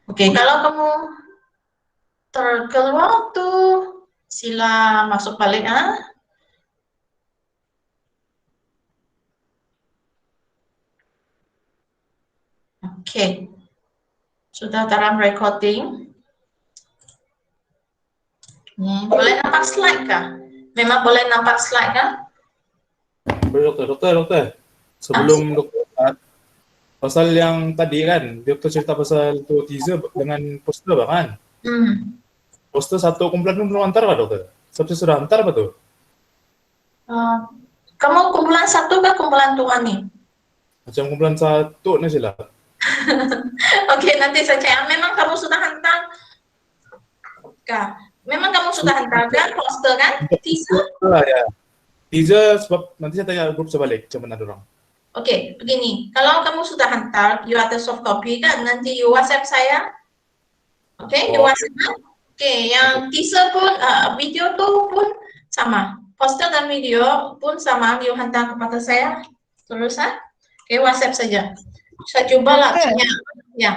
Oke, kalau kamu terkeluar tuh, sila masuk balik. Oke, sudah dalam recording. Boleh nampak slide kah? Memang boleh nampak slide kah? Boleh dokter. Sebelum dokter pasal yang tadi kan, dokter cerita pasal itu teaser dengan poster kan? Poster satu kumpulan pun belum antar Pak dokter? Sabtu sudah antar apa tuh? Kamu kumpulan satu kah kumpulan tua nih? Macam kumpulan satu nih sila. Oke, nanti saya memang kamu sudah hantar kah? Memang kamu sudah hantar kan poster kan? Teaser? Ya. Teaser sebab nanti saya tanya grup sebalik, macam mana dorang. Oke, begini. Kalau kamu sudah hantar, you ada soft copy kan? Nanti you WhatsApp saya. Oke, you WhatsApp. Oke, yang teaser pun, video tuh pun sama. Poster dan video pun sama, you hantar kepada saya. Terus, oke, WhatsApp saja. Saya cobalah tanya. Ya.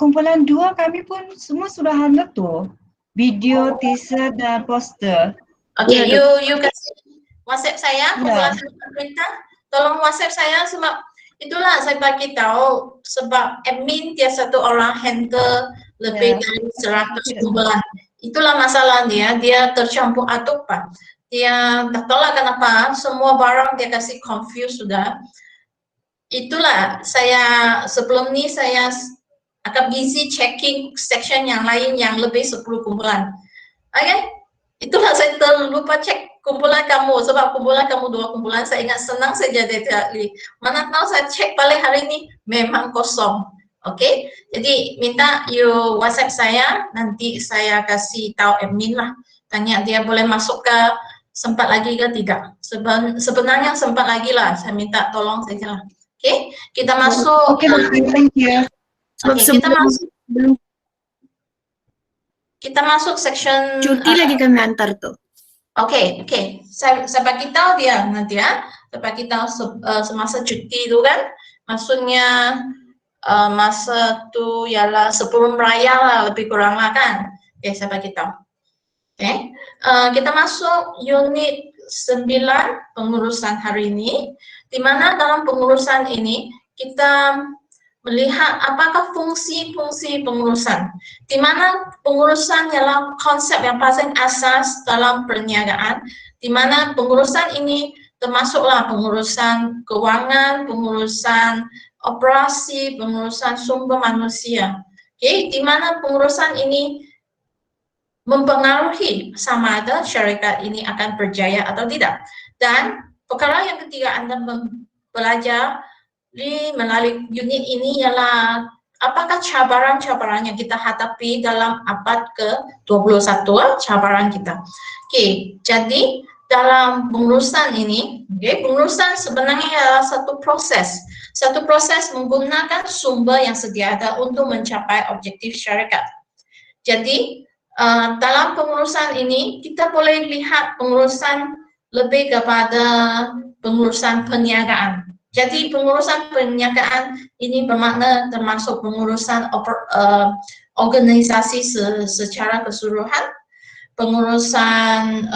Kumpulan 2 kami pun semua sudah hantar tuh. Video, teaser, dan poster. Oke, you kasih WhatsApp saya, kumpulan perintah. Tolong WhatsApp saya sebab itulah saya bagi tahu sebab admin dia satu orang handle lebih dari 100 kumpulan. Itulah masalah dia tercampur aduk Pak. Dia tak tahu lah kenapa semua barang dia kasih confuse sudah. Itulah saya sebelum ini saya akan busy checking section yang lain yang lebih 10 kumpulan. Oke, itulah saya terlupa cek kumpulan kamu sebab kumpulan kamu 2 kumpulan saya ingat senang saja tadi. Mana tahu saya cek balik hari ini memang kosong. Oke, jadi minta you WhatsApp saya, nanti saya kasih tahu admin lah, tanya dia boleh masuk ke sempat lagi ke tidak. Sebenarnya sempat lagi lah, saya minta tolong saja lah. Oke, kita masuk. Oke, thank you. Oke, kita masuk section cuti lagi kami antar tuh. Oke. Saya bagi tahu dia nanti ya. Saya bagi tahu semasa cuti itu kan, maksudnya masa itu ialah sebelum raya lah lebih kurang lah kan. Oke, saya bagi tahu. Oke, kita masuk unit 9 pengurusan hari ini, di mana dalam pengurusan ini kita melihat apakah fungsi-fungsi pengurusan, di mana pengurusan ialah konsep yang paling asas dalam perniagaan, di mana pengurusan ini termasuklah pengurusan keuangan, pengurusan operasi, pengurusan sumber manusia. Oke, di mana pengurusan ini mempengaruhi sama ada syarikat ini akan berjaya atau tidak. Dan perkara yang ketiga Anda belajar melalui unit ini ialah apakah cabaran-cabaran yang kita hadapi dalam abad ke-21, cabaran kita. Oke, jadi dalam pengurusan ini, pengurusan sebenarnya adalah satu proses menggunakan sumber yang sedia ada untuk mencapai objektif syarikat. Jadi dalam pengurusan ini kita boleh lihat pengurusan lebih kepada pengurusan perniagaan. Jadi pengurusan perniagaan ini bermakna termasuk pengurusan organisasi secara keseluruhan. Pengurusan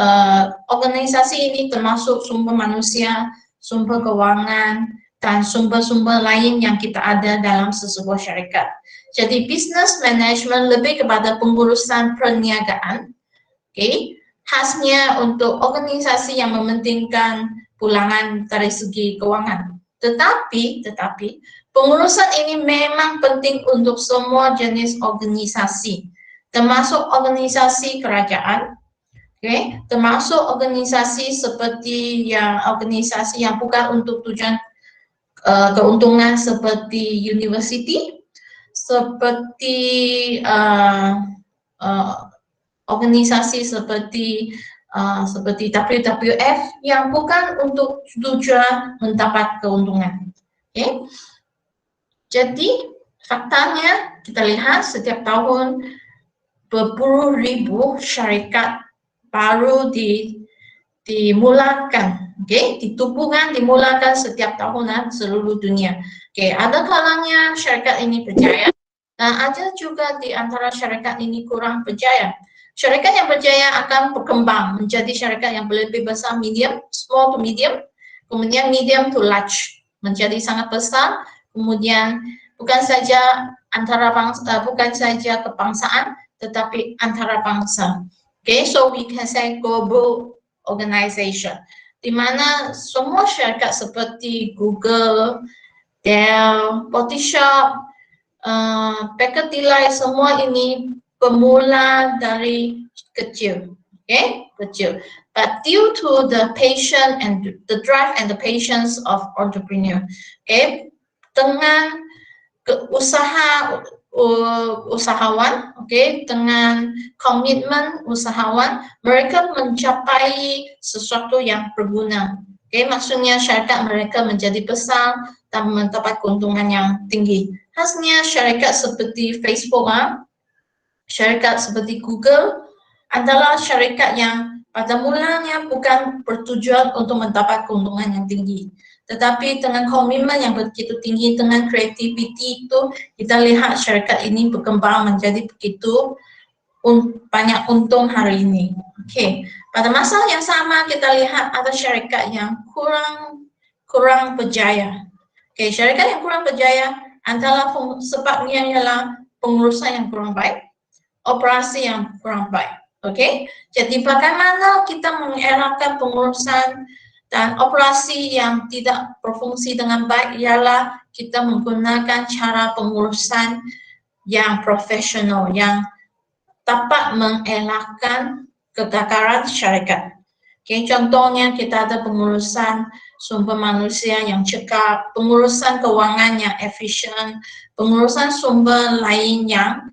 organisasi ini termasuk sumber manusia, sumber keuangan, dan sumber-sumber lain yang kita ada dalam sebuah syarikat. Jadi business management lebih kepada pengurusan perniagaan, khasnya untuk organisasi yang mementingkan pulangan dari segi keuangan. Tetapi pengurusan ini memang penting untuk semua jenis organisasi, termasuk organisasi kerajaan, termasuk organisasi seperti organisasi yang bukan untuk tujuan keuntungan seperti university, seperti organisasi seperti WWF yang bukan untuk tujuan mendapat keuntungan. Jadi faktanya kita lihat setiap tahun berpuluh ribu syarikat baru dimulakan, dimulakan setiap tahunan seluruh dunia. Ada kalanya syarikat ini berjaya, Nah, ada juga di antara syarikat ini kurang berjaya. Syarikat yang berjaya akan berkembang menjadi syarikat yang lebih besar, medium, small to medium, kemudian medium to large, menjadi sangat besar, kemudian bukan saja antara bangsa, bukan saja kebangsaan, tetapi antara bangsa. Okay, so we can say global organization, di mana semua syarikat seperti Google, Dell, Photoshop, Peketila, semua ini bermula dari kecil, okay, kecil. But due to the passion and the drive and the patience of entrepreneur, okay, dengan usahawan, okay, dengan komitmen usahawan, mereka mencapai sesuatu yang berguna. Okay, maksudnya syarikat mereka menjadi besar dan mendapat keuntungan yang tinggi. Khasnya syarikat seperti Facebook, syarikat seperti Google adalah syarikat yang pada mulanya bukan bertujuan untuk mendapat keuntungan yang tinggi, tetapi dengan komitmen yang begitu tinggi, dengan creativity itu, kita lihat syarikat ini berkembang menjadi begitu banyak untung hari ini. Oke, pada masa yang sama kita lihat ada syarikat yang kurang berjaya. Oke, syarikat yang kurang berjaya adalah sebabnya ialah pengurusan yang kurang baik, operasi yang kurang baik. Oke, jadi bagaimana kita mengelakkan pengurusan dan operasi yang tidak berfungsi dengan baik ialah kita menggunakan cara pengurusan yang profesional, yang dapat mengelakkan kegagalan syarikat. Oke, contohnya kita ada pengurusan sumber manusia yang cekap, pengurusan keuangan yang efisien, pengurusan sumber lain yang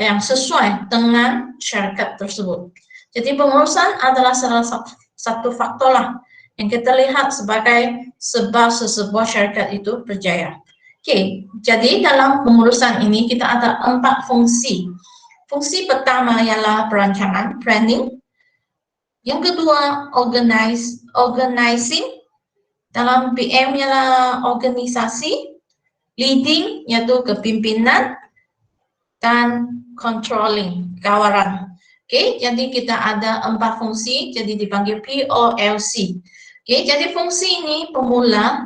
sesuai dengan syarikat tersebut. Jadi pengurusan adalah salah satu faktor lah yang kita lihat sebagai sebab sebuah syarikat itu berjaya. Oke, jadi dalam pengurusan ini kita ada 4 fungsi. Fungsi pertama ialah perancangan, planning. Yang kedua, organizing. Dalam PM ialah organisasi, leading yaitu kepimpinan, dan controlling, kawaran. Oke, jadi kita ada 4 fungsi, jadi dipanggil POLC. Oke, jadi fungsi ini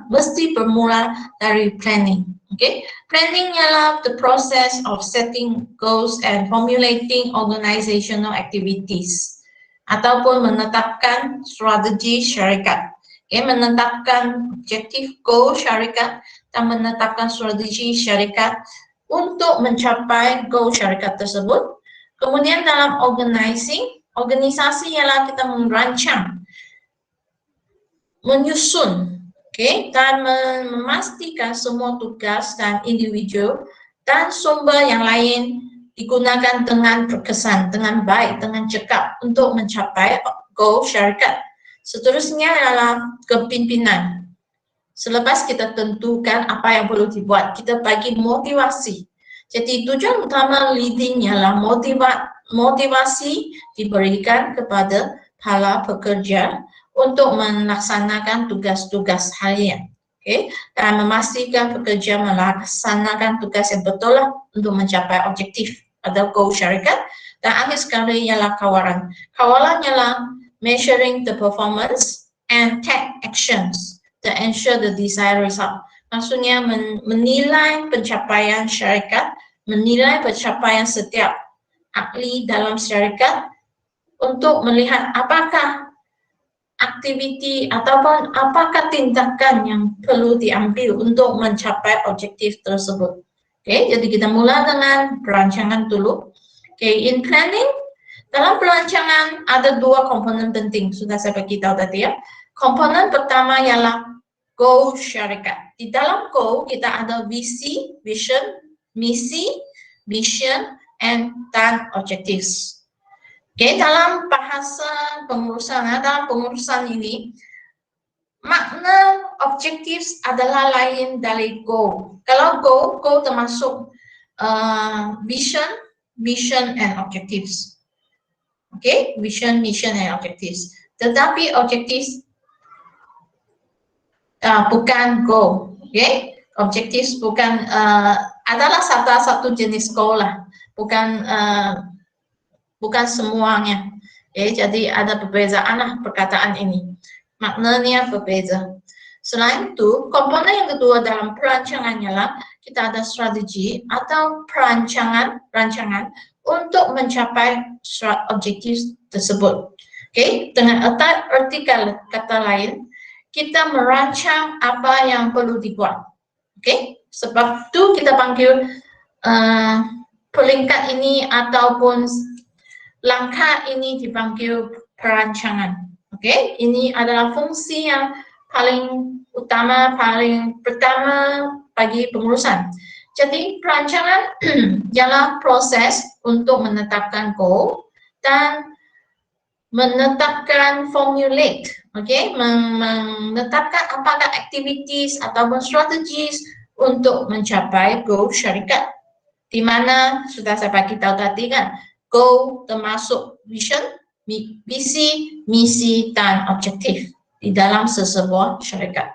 mesti bermula dari planning. Oke, planning ialah the process of setting goals and formulating organizational activities, ataupun menetapkan strategi syarikat. Okay, menetapkan objektif goal syarikat dan menetapkan strategi syarikat untuk mencapai goal syarikat tersebut. Kemudian dalam organisasi ialah kita merancang, menyusun, okay, dan memastikan semua tugas dan individu dan sumber yang lain digunakan dengan berkesan, dengan baik, dengan cekap untuk mencapai goal syarikat. Seterusnya adalah kepimpinan. Selepas kita tentukan apa yang perlu dibuat, kita bagi motivasi. Jadi tujuan utama leading ialah motivasi diberikan kepada para pekerja untuk melaksanakan tugas-tugas harian. Okay? Dan memastikan pekerja melaksanakan tugas yang betul lah untuk mencapai objektif atau goal syarikat. Dan akhir sekali ialah kawalan. Kawalan ialah measuring the performance and take actions to ensure the desired result. Maksudnya menilai pencapaian syarikat, menilai pencapaian setiap ahli dalam syarikat untuk melihat apakah aktiviti ataupun apakah tindakan yang perlu diambil untuk mencapai objektif tersebut. Oke, jadi kita mulai dengan perancangan dulu. Oke, in planning, dalam perancangan ada 2 komponen penting, sudah saya beritahu tadi ya. Komponen pertama ialah goal syarikat. Di dalam goal kita ada visi, vision, misi, mission, dan objectives. Oke, dalam bahasa pengurusan ini, makna objectives adalah lain dari goal. Kalau goal termasuk vision, mission, and objectives. Oke, vision, mission, and objectives. Tetapi objectives bukan goal. Oke, Objektif bukan adalah satu jenis sekolah, bukan semuanya. Jadi ada perbezaan lah perkataan ini, maknanya berbeda. Selain itu, komponen yang kedua dalam perancangannya lah kita ada strategi atau rancangan untuk mencapai objektif tersebut. Dengan arti kata lain, kita merancang apa yang perlu dibuat. Sebab itu kita panggil peringkat ini ataupun langkah ini dipanggil perancangan. Ini adalah fungsi yang paling utama, paling pertama bagi pengurusan. Jadi perancangan ialah proses untuk menetapkan goal dan menetapkan formulate, menetapkan apakah activities ataupun strategies untuk mencapai goal syarikat. Di mana sudah saya bagi tahu tadi kan, goal termasuk vision, visi, misi, dan objektif di dalam sesebuah syarikat.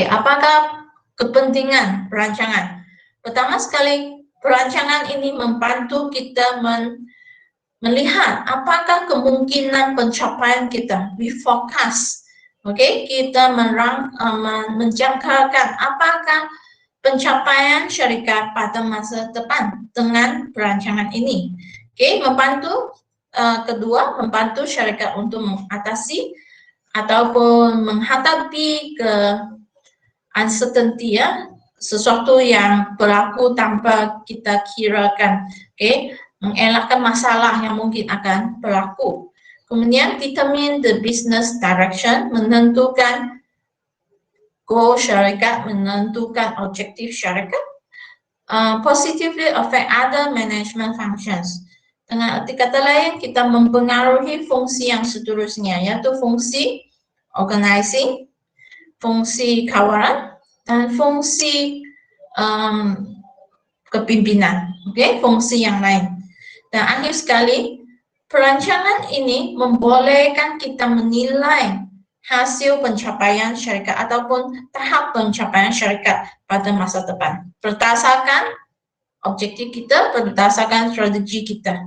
Apakah kepentingan perancangan? Pertama sekali, perancangan ini membantu kita melihat apakah kemungkinan pencapaian kita, we forecast, kita menjangkakan apakah pencapaian syarikat pada masa depan dengan perancangan ini. Membantu kedua, membantu syarikat untuk mengatasi ataupun menghadapi ke uncertainty, sesuatu yang berlaku tanpa kita kirakan, mengelakkan masalah yang mungkin akan berlaku. Kemudian determine the business direction, menentukan goal syarikat, menentukan objektif syarikat. Positively affect other management functions. Dengan arti kata lain, kita mempengaruhi fungsi yang seterusnya, yaitu fungsi organizing, fungsi kawalan, dan fungsi kepimpinan, fungsi yang lain. Dan akhir sekali, perancangan ini membolehkan kita menilai hasil pencapaian syarikat ataupun tahap pencapaian syarikat pada masa depan berdasarkan objektif kita, berdasarkan strategi kita.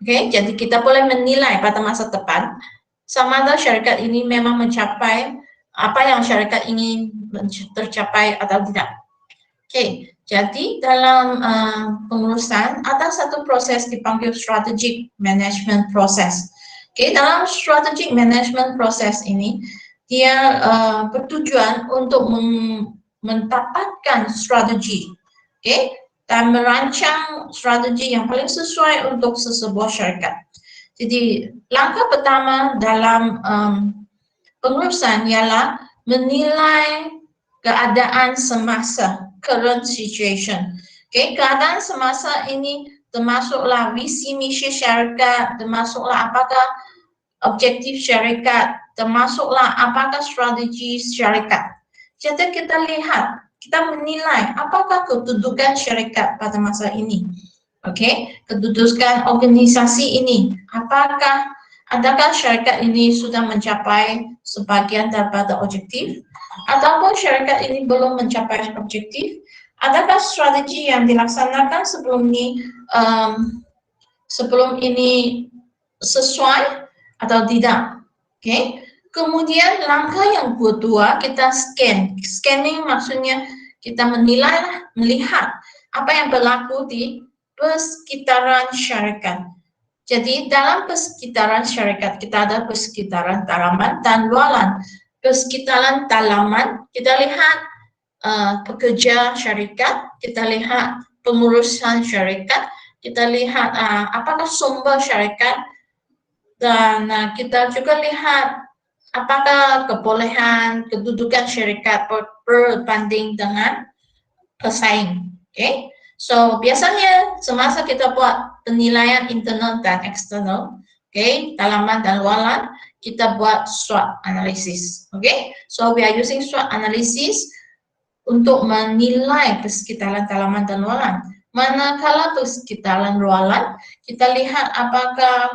Jadi kita boleh menilai pada masa depan sama ada syarikat ini memang mencapai apa yang syarikat ingin tercapai atau tidak. Jadi dalam pengurusan ada satu proses dipanggil strategic management process. Dalam strategic management process ini dia bertujuan untuk mendapatkan strategi, dan merancang strategi yang paling sesuai untuk sesebuah syarikat. Jadi langkah pertama dalam pengurusan ialah menilai keadaan semasa, current situation. Keadaan semasa ini termasuklah visi misi syarikat, termasuklah apakah objektif syarikat, termasuklah apakah strategi syarikat. Jadi kita lihat, kita menilai apakah kedudukan syarikat pada masa ini. Kedudukan organisasi ini, adakah syarikat ini sudah mencapai sebagian daripada objektif, ataupun syarikat ini belum mencapai objektif, adakah strategi yang dilaksanakan sebelum ini sesuai atau tidak. Kemudian langkah yang kedua kita scanning maksudnya kita menilai, melihat apa yang berlaku di persekitaran syarikat. Jadi dalam persekitaran syarikat kita ada persekitaran dalaman dan luaran. Persekitaran dalaman kita lihat pekerja syarikat, kita lihat pengurusan syarikat, kita lihat apakah sumber syarikat, dan kita juga lihat apakah kebolehan kedudukan syarikat berbanding dengan pesaing. So biasanya semasa kita buat penilaian internal dan eksternal, dalaman dan luaran, kita buat SWOT analysis. So we are using SWOT analysis untuk menilai persekitaran dalaman dan luaran. Manakala persekitaran luaran, kita lihat apakah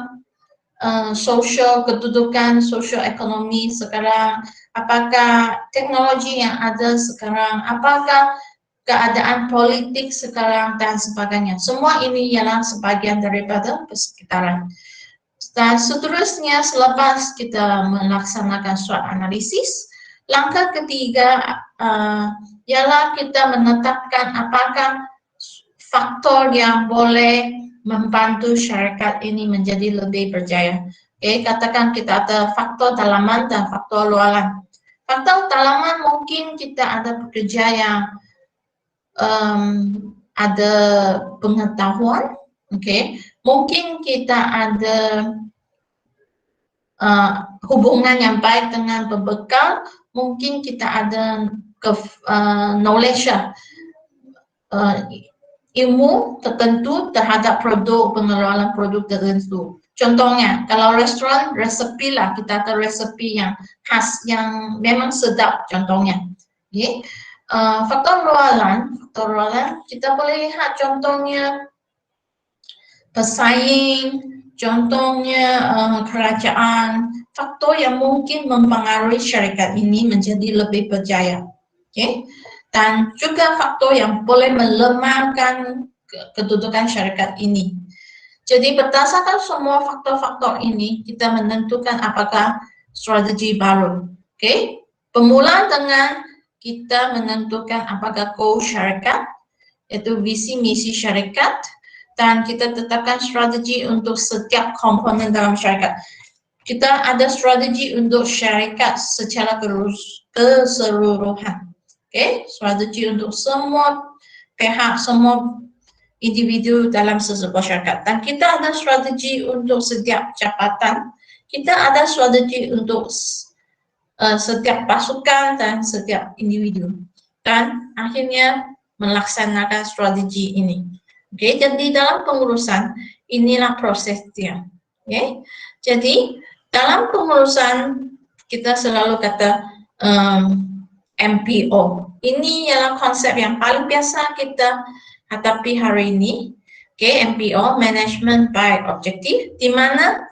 sosial kedudukan, sosial ekonomi sekarang, apakah teknologi yang ada sekarang, apakah keadaan politik sekarang dan sebagainya. Semua ini ialah sebagian daripada persekitaran. Dan seterusnya selepas kita melaksanakan SWOT analisis, langkah ketiga ialah kita menetapkan apakah faktor yang boleh membantu syarikat ini menjadi lebih berjaya. Oke, katakan kita ada faktor dalaman dan faktor luaran. Faktor dalaman mungkin kita ada pekerja yang ada pengetahuan, oke. Mungkin kita ada hubungan yang baik dengan pembekal, mungkin kita ada knowledge, ilmu tertentu terhadap produk, pengelolaan produk tertentu. Contohnya, kalau restoran, resepi lah, kita ada resepi yang khas, yang memang sedap contohnya. Okay. Faktor luaran, kita boleh lihat contohnya pesaing, contohnya kerajaan, faktor yang mungkin mempengaruhi syarikat ini menjadi lebih berjaya. Okay. Dan juga faktor yang boleh melemahkan kedudukan syarikat ini. Jadi berdasarkan semua faktor-faktor ini, kita menentukan apakah strategi baru. Okay. Permulaan dengan kita menentukan apakah goal syarikat, yaitu visi misi syarikat, dan kita tetapkan strategi untuk setiap komponen dalam syarikat. Kita ada strategi untuk syarikat secara keseluruhan. Okay, strategi untuk semua pihak, semua individu dalam sebuah syarikat. Dan kita ada strategi untuk setiap jabatan, kita ada strategi untuk setiap pasukan dan setiap individu. Dan akhirnya melaksanakan strategi ini. Oke, jadi dalam pengurusan inilah prosesnya. Oke, jadi dalam pengurusan kita selalu kata MPO. Ini ialah konsep yang paling biasa kita hadapi hari ini. Oke, MPO, Management by Objective, di mana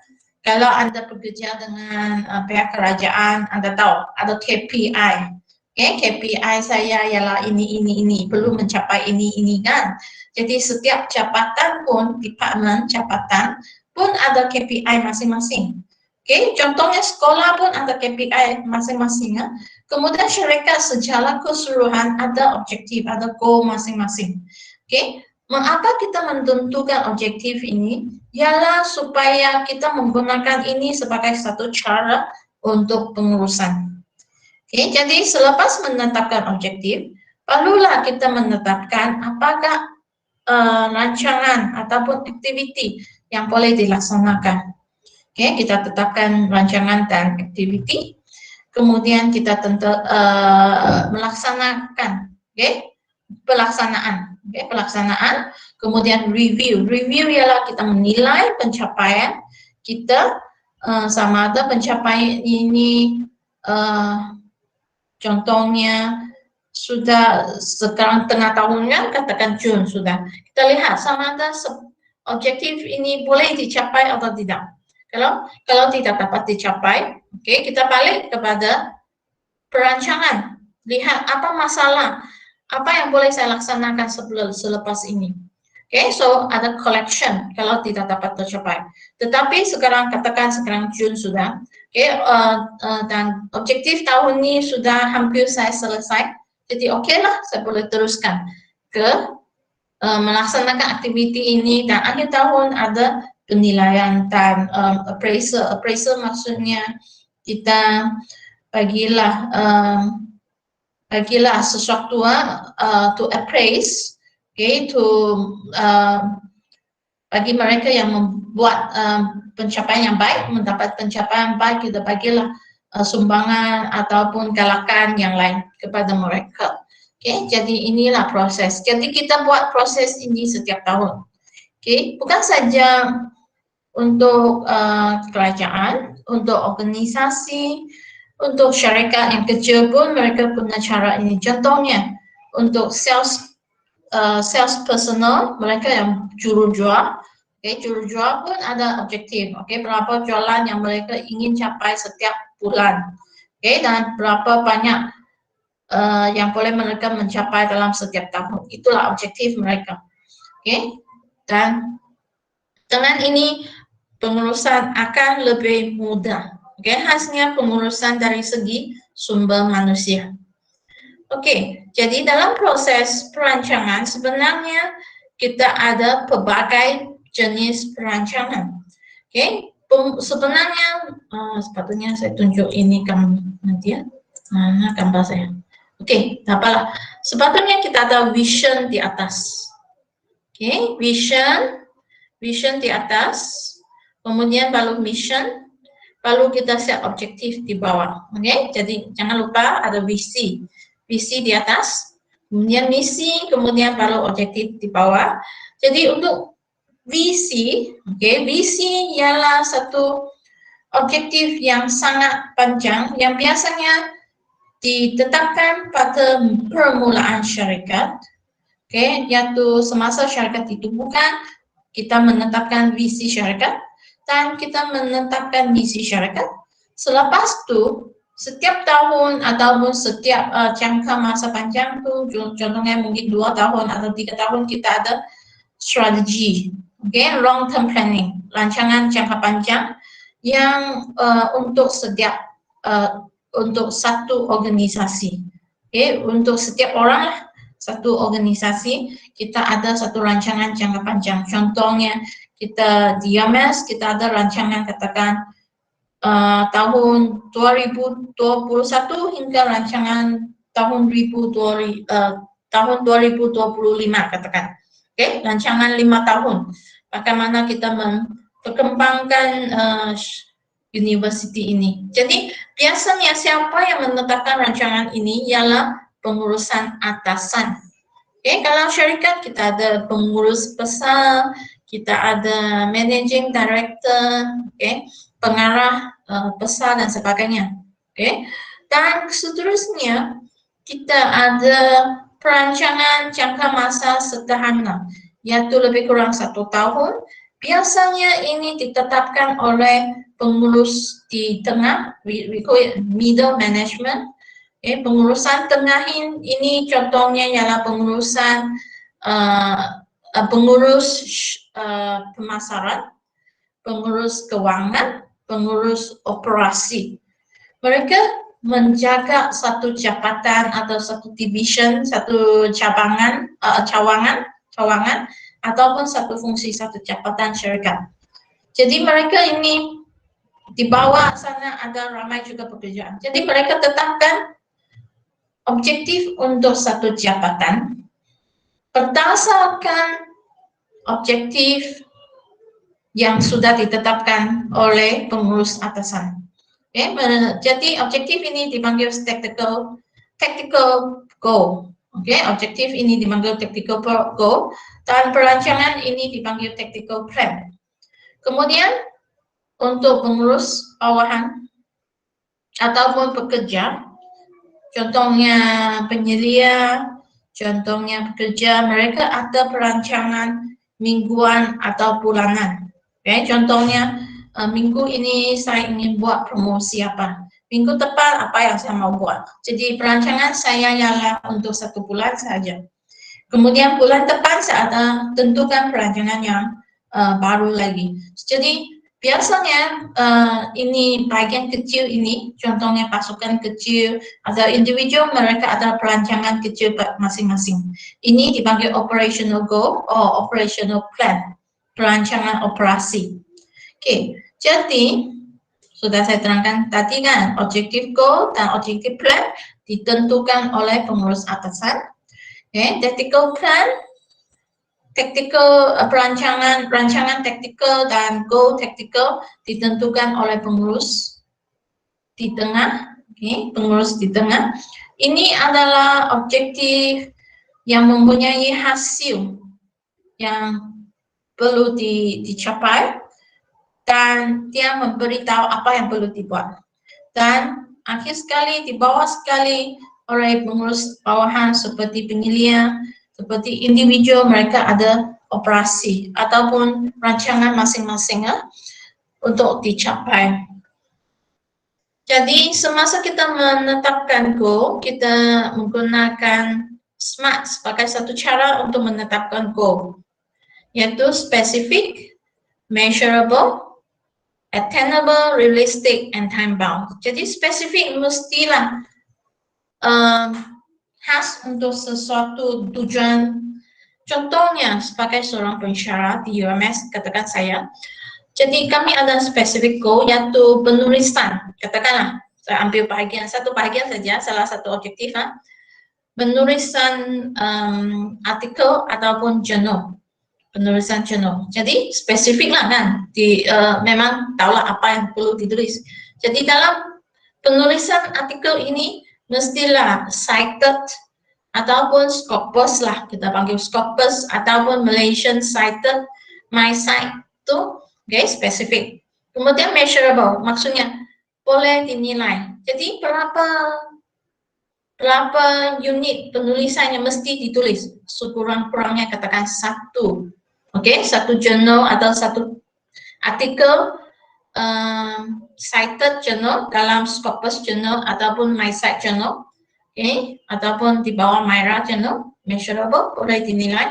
kalau Anda bekerja dengan pihak kerajaan, Anda tahu ada KPI. Oke, KPI saya ialah ini, perlu mencapai ini kan. Jadi setiap jabatan pun, departemen jabatan pun ada KPI masing-masing. Oke, contohnya sekolah pun ada KPI masing-masing. Kemudian syarikat secara keseluruhan ada objektif, ada goal masing-masing. Oke, mengapa kita menentukan objektif ini? Ialah supaya kita menggunakan ini sebagai satu cara untuk pengurusan. Oke, jadi selepas menetapkan objektif, perlulah kita menetapkan apakah rancangan ataupun aktiviti yang boleh dilaksanakan. Oke, kita tetapkan rancangan dan aktiviti, kemudian kita melaksanakan, pelaksanaan, kemudian review. Review ialah kita menilai pencapaian kita, sama ada pencapaian ini, contohnya sudah sekarang tengah tahunnya, katakan Jun sudah. Kita lihat sama ada objektif ini boleh dicapai atau tidak. Kalau tidak dapat dicapai, oke, kita balik kepada perancangan. Lihat apa masalah, apa yang boleh saya laksanakan selepas ini. Oke, so ada collection kalau tidak dapat tercapai. Tetapi sekarang katakan sekarang Jun sudah, dan objektif tahun ini sudah hampir saya selesai. Jadi oke lah, saya boleh teruskan ke melaksanakan aktiviti ini, dan akhir tahun ada penilaian dan appraisal maksudnya kita bagilah sesuatu to appraise, bagi mereka yang membuat pencapaian yang baik, mendapat pencapaian baik, kita bagilah sumbangan ataupun galakan yang lain kepada mereka. Jadi inilah proses. Jadi kita buat proses ini setiap tahun. Bukan saja untuk kerajaan, untuk organisasi, untuk syarikat yang kecil pun mereka punya cara ini. Contohnya untuk sales personal, mereka yang juru jual, Oke, juru jual pun ada objektif. Oke, berapa jualan yang mereka ingin capai setiap bulan. Oke, dan berapa banyak yang boleh mereka mencapai dalam setiap tahun. Itulah objektif mereka. Oke, dan dengan ini pengurusan akan lebih mudah. Oke, khasnya pengurusan dari segi sumber manusia. Oke, jadi dalam proses perancangan sebenarnya kita ada pelbagai jenis perancangan. Oke, sebenarnya sepatutnya saya tunjuk ini nanti ya. Mana gambar saya? Oke, tak apalah. Sepatutnya kita ada vision di atas. Oke, vision di atas. Kemudian baru mission, lalu kita set objektif di bawah. Oke, jadi jangan lupa ada visi di atas, kemudian misi, kemudian baru objektif di bawah. Jadi untuk visi, visi ialah satu objektif yang sangat panjang yang biasanya ditetapkan pada permulaan syarikat, yaitu semasa syarikat ditubuhkan, kita menetapkan visi syarikat dan kita menetapkan misi syarikat. Selepas itu, setiap tahun ataupun setiap jangka masa panjang itu, contohnya mungkin 2 tahun atau 3 tahun kita ada strategi, long term planning, rancangan jangka panjang yang untuk setiap untuk satu organisasi, untuk setiap orang lah, satu organisasi kita ada satu rancangan jangka panjang. Contohnya kita di YAMES kita ada rancangan katakan tahun 2021 hingga rancangan tahun 2025 katakan. Rancangan 5 tahun. Bagaimana kita memperkembangkan university ini. Jadi biasanya siapa yang menetapkan rancangan ini ialah pengurusan atasan. Kalau syarikat kita ada pengurus besar, kita ada managing director, pengarah besar dan sebagainya. Dan seterusnya kita ada perancangan jangka masa sederhana, yaitu lebih kurang 1 tahun. Biasanya ini ditetapkan oleh pengurus di tengah, we call it middle management. Pengurusan tengah ini contohnya ialah pengurusan pengurus pemasaran, pengurus keuangan, pengurus operasi. Mereka menjaga satu jabatan atau satu division, satu cawangan ataupun satu fungsi, satu jabatan syarikat. Jadi mereka ini di bawah sana ada ramai juga pekerjaan. Jadi mereka tetapkan objektif untuk satu jabatan berdasarkan objektif yang sudah ditetapkan oleh pengurus atasan. Jadi objektif ini dipanggil tactical goal. Objektif ini dipanggil tactical goal dan perancangan ini dipanggil tactical plan. Kemudian untuk pengurus bawahan ataupun pekerja, contohnya penyelia, contohnya pekerja, mereka ada perancangan mingguan atau bulanan. Contohnya minggu ini saya ingin buat promosi apa, minggu depan apa yang saya mau buat. Jadi perancangan saya ialah untuk 1 bulan saja. Kemudian bulan depan saya ada tentukan perancangan yang baru lagi. Jadi biasanya ini bagian kecil ini, contohnya pasukan kecil, ada individu mereka ada perancangan kecil masing-masing. Ini dipanggil operational goal atau operational plan, perancangan operasi. Jadi sudah saya terangkan tadi kan, objektif goal dan objektif plan ditentukan oleh pengurus atasan. Tactical plan, rancangan tactical dan goal tactical ditentukan oleh pengurus di tengah. Pengurus di tengah. Ini adalah objektif yang mempunyai hasil yang perlu dicapai dan dia memberitahu apa yang perlu dibuat. Dan akhir sekali, di bawah sekali oleh pengurus bawahan seperti penyelia, seperti individu, mereka ada operasi ataupun rancangan masing-masing untuk dicapai. Jadi semasa kita menetapkan goal, kita menggunakan SMART sebagai satu cara untuk menetapkan goal, yaitu specific, measurable, attainable, realistic, and time bound. Jadi spesifik mestilah khas untuk sesuatu tujuan. Contohnya sebagai seorang pensyarah di UMS, katakan saya. Jadi kami ada spesifik goal yaitu penulisan. Katakanlah saya ambil satu bahagian saja, salah satu objektif, penulisan artikel ataupun jurnal. Penulisan jurnal. Jadi spesifik lah kan, memang tahulah apa yang perlu ditulis. Jadi dalam penulisan artikel ini mestilah cited ataupun Scopus lah, kita panggil Scopus ataupun Malaysian cited, my site itu spesifik. Kemudian measurable, maksudnya boleh dinilai. Jadi berapa unit penulisan yang mesti ditulis, sekurang-kurangnya katakan satu. Satu jurnal atau satu artikel cited journal dalam Scopus journal ataupun my site journal, ataupun di bawah Myra journal. Measurable, boleh dinilai.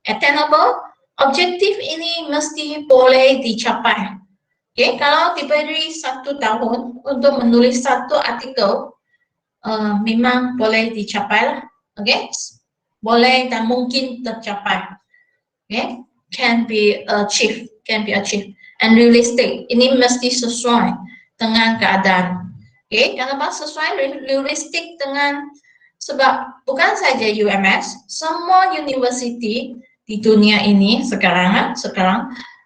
Attainable, objektif ini mesti boleh dicapai. Kalau diberi 1 tahun untuk menulis satu artikel, memang boleh dicapai lah. Boleh dan mungkin tercapai. Can be achieved. And realistic, ini mesti sesuai dengan keadaan. Kenapa sesuai realistik dengan, sebab bukan saja UMS, semua university di dunia ini sekarang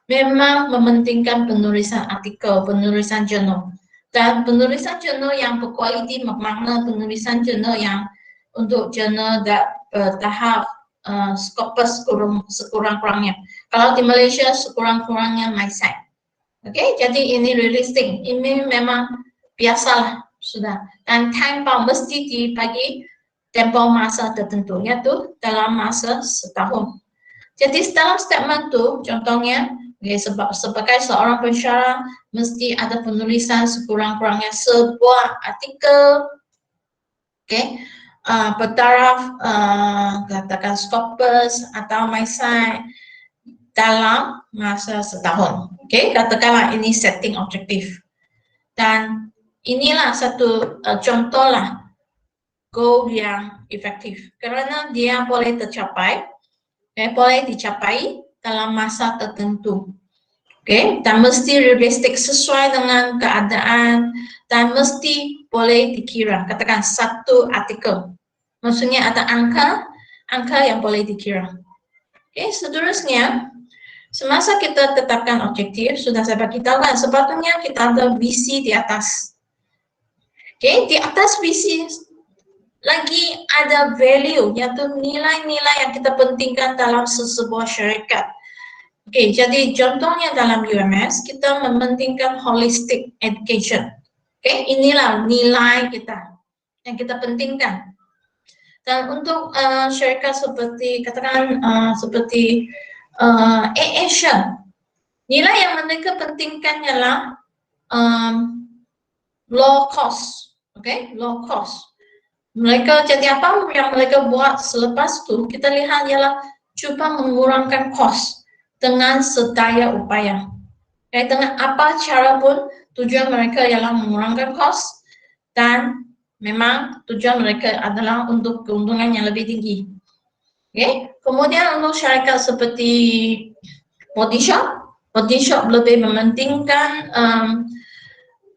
memang mementingkan penulisan artikel, penulisan jurnal. Dan penulisan jurnal yang berkualiti bermakna penulisan jurnal yang untuk jurnal tahap Scopus sekurang-kurangnya. Kalau di Malaysia sekurang-kurangnya my site. Jadi ini realistik, ini memang biasalah sudah. Dan time bound mesti dibagi tempoh masa tertentu, yaitu dalam masa setahun. Jadi dalam statement itu, contohnya, sebagai seorang pensyarah mesti ada penulisan sekurang-kurangnya sebuah artikel, bertaraf, katakan Scopus atau my site dalam masa setahun. Katakanlah ini setting objektif. Dan inilah satu contoh lah goal yang efektif karena dia boleh tercapai, boleh dicapai dalam masa tertentu. Dan mesti realistik sesuai dengan keadaan dan mesti boleh dikira. Katakan satu artikel, maksudnya ada angka yang boleh dikira. Seterusnya, semasa kita tetapkan objektif, sudah saya bagi tahu kan, sepatutnya kita ada visi di atas. Di atas visi lagi ada value, yaitu nilai-nilai yang kita pentingkan dalam sebuah syarikat. Jadi contohnya dalam UMS, kita mementingkan holistic education. Inilah nilai kita yang kita pentingkan. Dan untuk syarikat seperti, katakan seperti Asian, nilai yang mereka pentingkan ialah low cost. Low cost. Mereka jadi apa yang mereka buat selepas itu, kita lihat ialah cuba mengurangkan cost dengan sedaya upaya. Dengan apa cara pun tujuan mereka ialah mengurangkan cost dan memang tujuan mereka adalah untuk keuntungan yang lebih tinggi. Kemudian untuk syarikat seperti body shop lebih mementingkan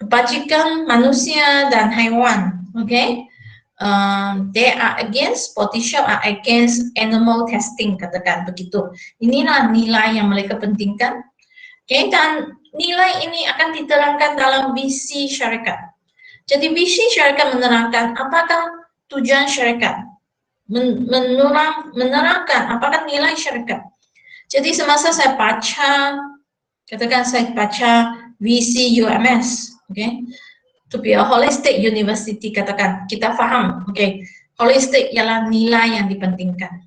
kebajikan manusia dan haiwan. They are against, body shop are against animal testing, katakan begitu. Inilah nilai yang mereka pentingkan. Dan nilai ini akan diterangkan dalam visi syarikat. Jadi visi syarikat menerangkan apakah tujuan syarikat, menerangkan apakah nilai syarikat. Jadi semasa saya baca, katakan saya baca visi UMS, to be a holistic university, katakan kita faham, holistic ialah nilai yang dipentingkan,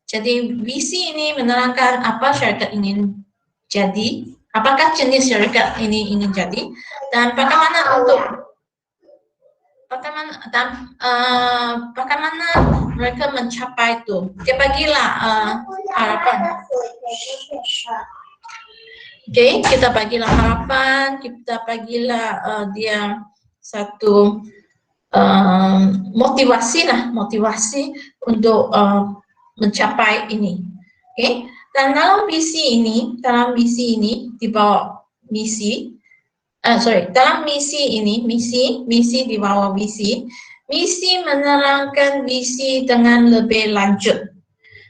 Jadi visi ini menerangkan apa syarikat ingin jadi, apakah jenis syarikat ini ingin jadi, dan bagaimana mereka mencapai itu. Dia bagilah harapan. Oke, kita bagilah harapan, kita bagilah dia satu motivasi untuk mencapai ini. Oke, dan dalam visi ini di bawah misi, dalam misi ini, misi di bawah visi menerangkan visi dengan lebih lanjut.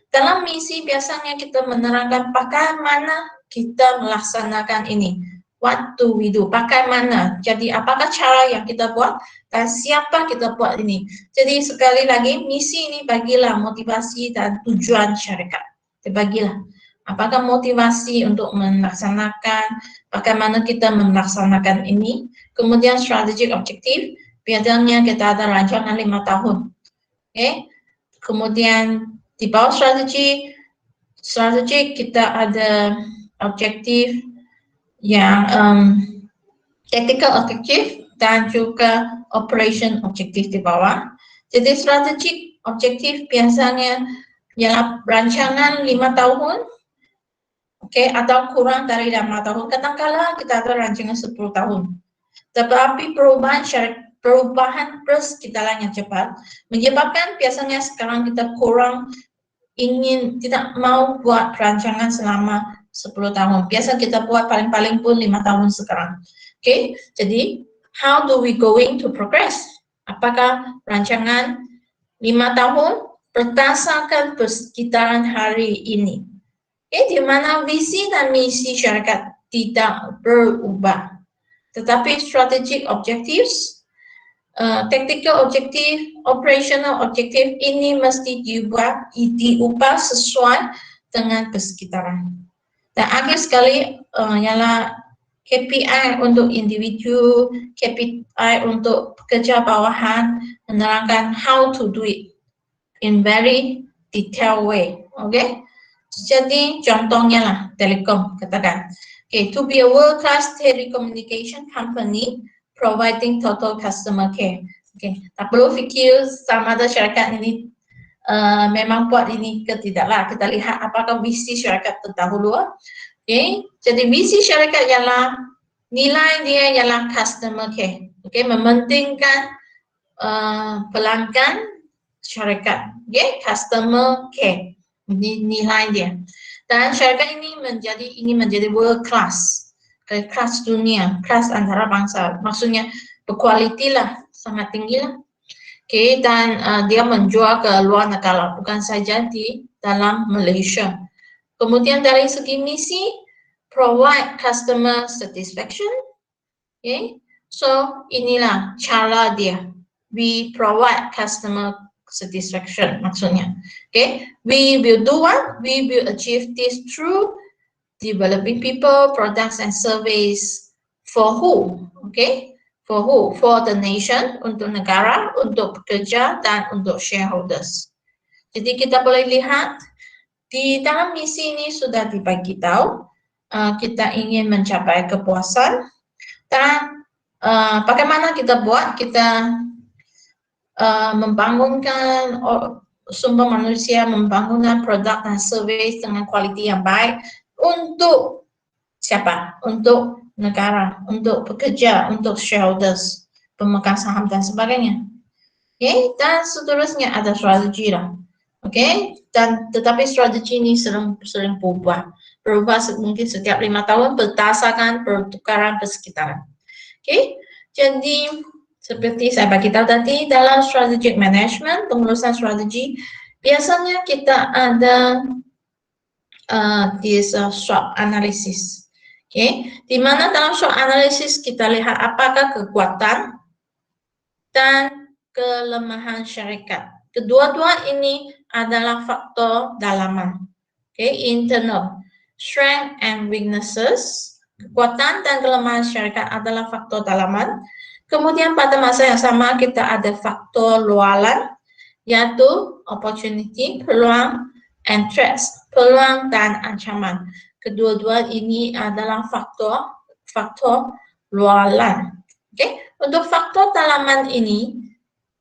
Dalam misi biasanya kita menerangkan bagaimana kita melaksanakan ini. What do we do? Bagaimana? Jadi apakah cara yang kita buat dan siapa kita buat ini? Jadi sekali lagi misi ini bagilah motivasi dan tujuan syarikat. Bagilah. Apakah motivasi untuk melaksanakan? Bagaimana kita melaksanakan ini? Kemudian strategic objektif. Biasanya kita ada rancangan 5 tahun. Oke. Kemudian di bawah strategi kita ada objektif yang tactical objektif dan juga operation objektif di bawah. Jadi strategic objektif biasanya ialah rancangan 5 tahun, atau kurang dari 5 tahun. Kadang-kala kita ada rancangan 10 tahun. Tetapi perubahan persekitaran yang cepat menyebabkan biasanya sekarang kita kurang tidak mau buat rancangan selama 10 tahun. Biasa kita buat paling-paling pun 5 tahun sekarang. Oke, jadi how do we going to progress? Apakah rancangan 5 tahun berdasarkan persekitaran hari ini? Di mana visi dan misi syarikat tidak berubah. Tetapi strategic objectives, tactical objective, operational objective ini mesti diubah sesuai dengan persekitaran. Dan akhir sekali ialah KPI untuk individu, KPI untuk pekerja bawahan, menerangkan how to do it in very detailed way. Okay? Jadi contohnya lah Telekom katakan. To be a world-class telecommunication company providing total customer care. Tak perlu fikir sama ada syarikat ini memang buat ini ke tidaklah. Kita lihat apakah visi syarikat terdahulu. Jadi visi syarikat ialah nilai dia ialah customer care. Mementingkan pelanggan syarikat. Customer care. Ini nilai dia. Dan syarikat ini menjadi world class, kelas dunia, kelas antara bangsa. Maksudnya berkualiti lah, sangat tinggi lah. Dan dia menjual ke luar negara, bukan saja di dalam Malaysia. Kemudian dari segi misi, provide customer satisfaction. So inilah cara dia. We provide customer satisfaction maksudnya. We will do what? We will achieve this through developing people, products and service for who? For who? For the nation, untuk negara, untuk pekerja dan untuk shareholders. Jadi kita boleh lihat di dalam misi ini sudah dibagi tahu kita ingin mencapai kepuasan dan bagaimana kita buat kita membangunkan sumber manusia, membangunkan produk dan service dengan kualiti yang baik untuk siapa? Untuk negara, untuk pekerja, untuk shareholders, pemegang saham dan sebagainya. Dan seterusnya ada strategi lah. Dan tetapi strategi ini sering berubah mungkin setiap 5 tahun berdasarkan pertukaran persekitaran. Jadi seperti saya bagi tahu tadi, dalam strategic management, pengurusan strategi, biasanya kita ada SWOT analysis. Di mana dalam SWOT analysis kita lihat apakah kekuatan dan kelemahan syarikat. Kedua-dua ini adalah faktor dalaman. Internal strength and weaknesses. Kekuatan dan kelemahan syarikat adalah faktor dalaman. Kemudian pada masa yang sama kita ada faktor luaran, yaitu opportunity, peluang, and threats, peluang dan ancaman. Kedua-dua ini adalah faktor luaran. Okay? Untuk faktor dalaman ini,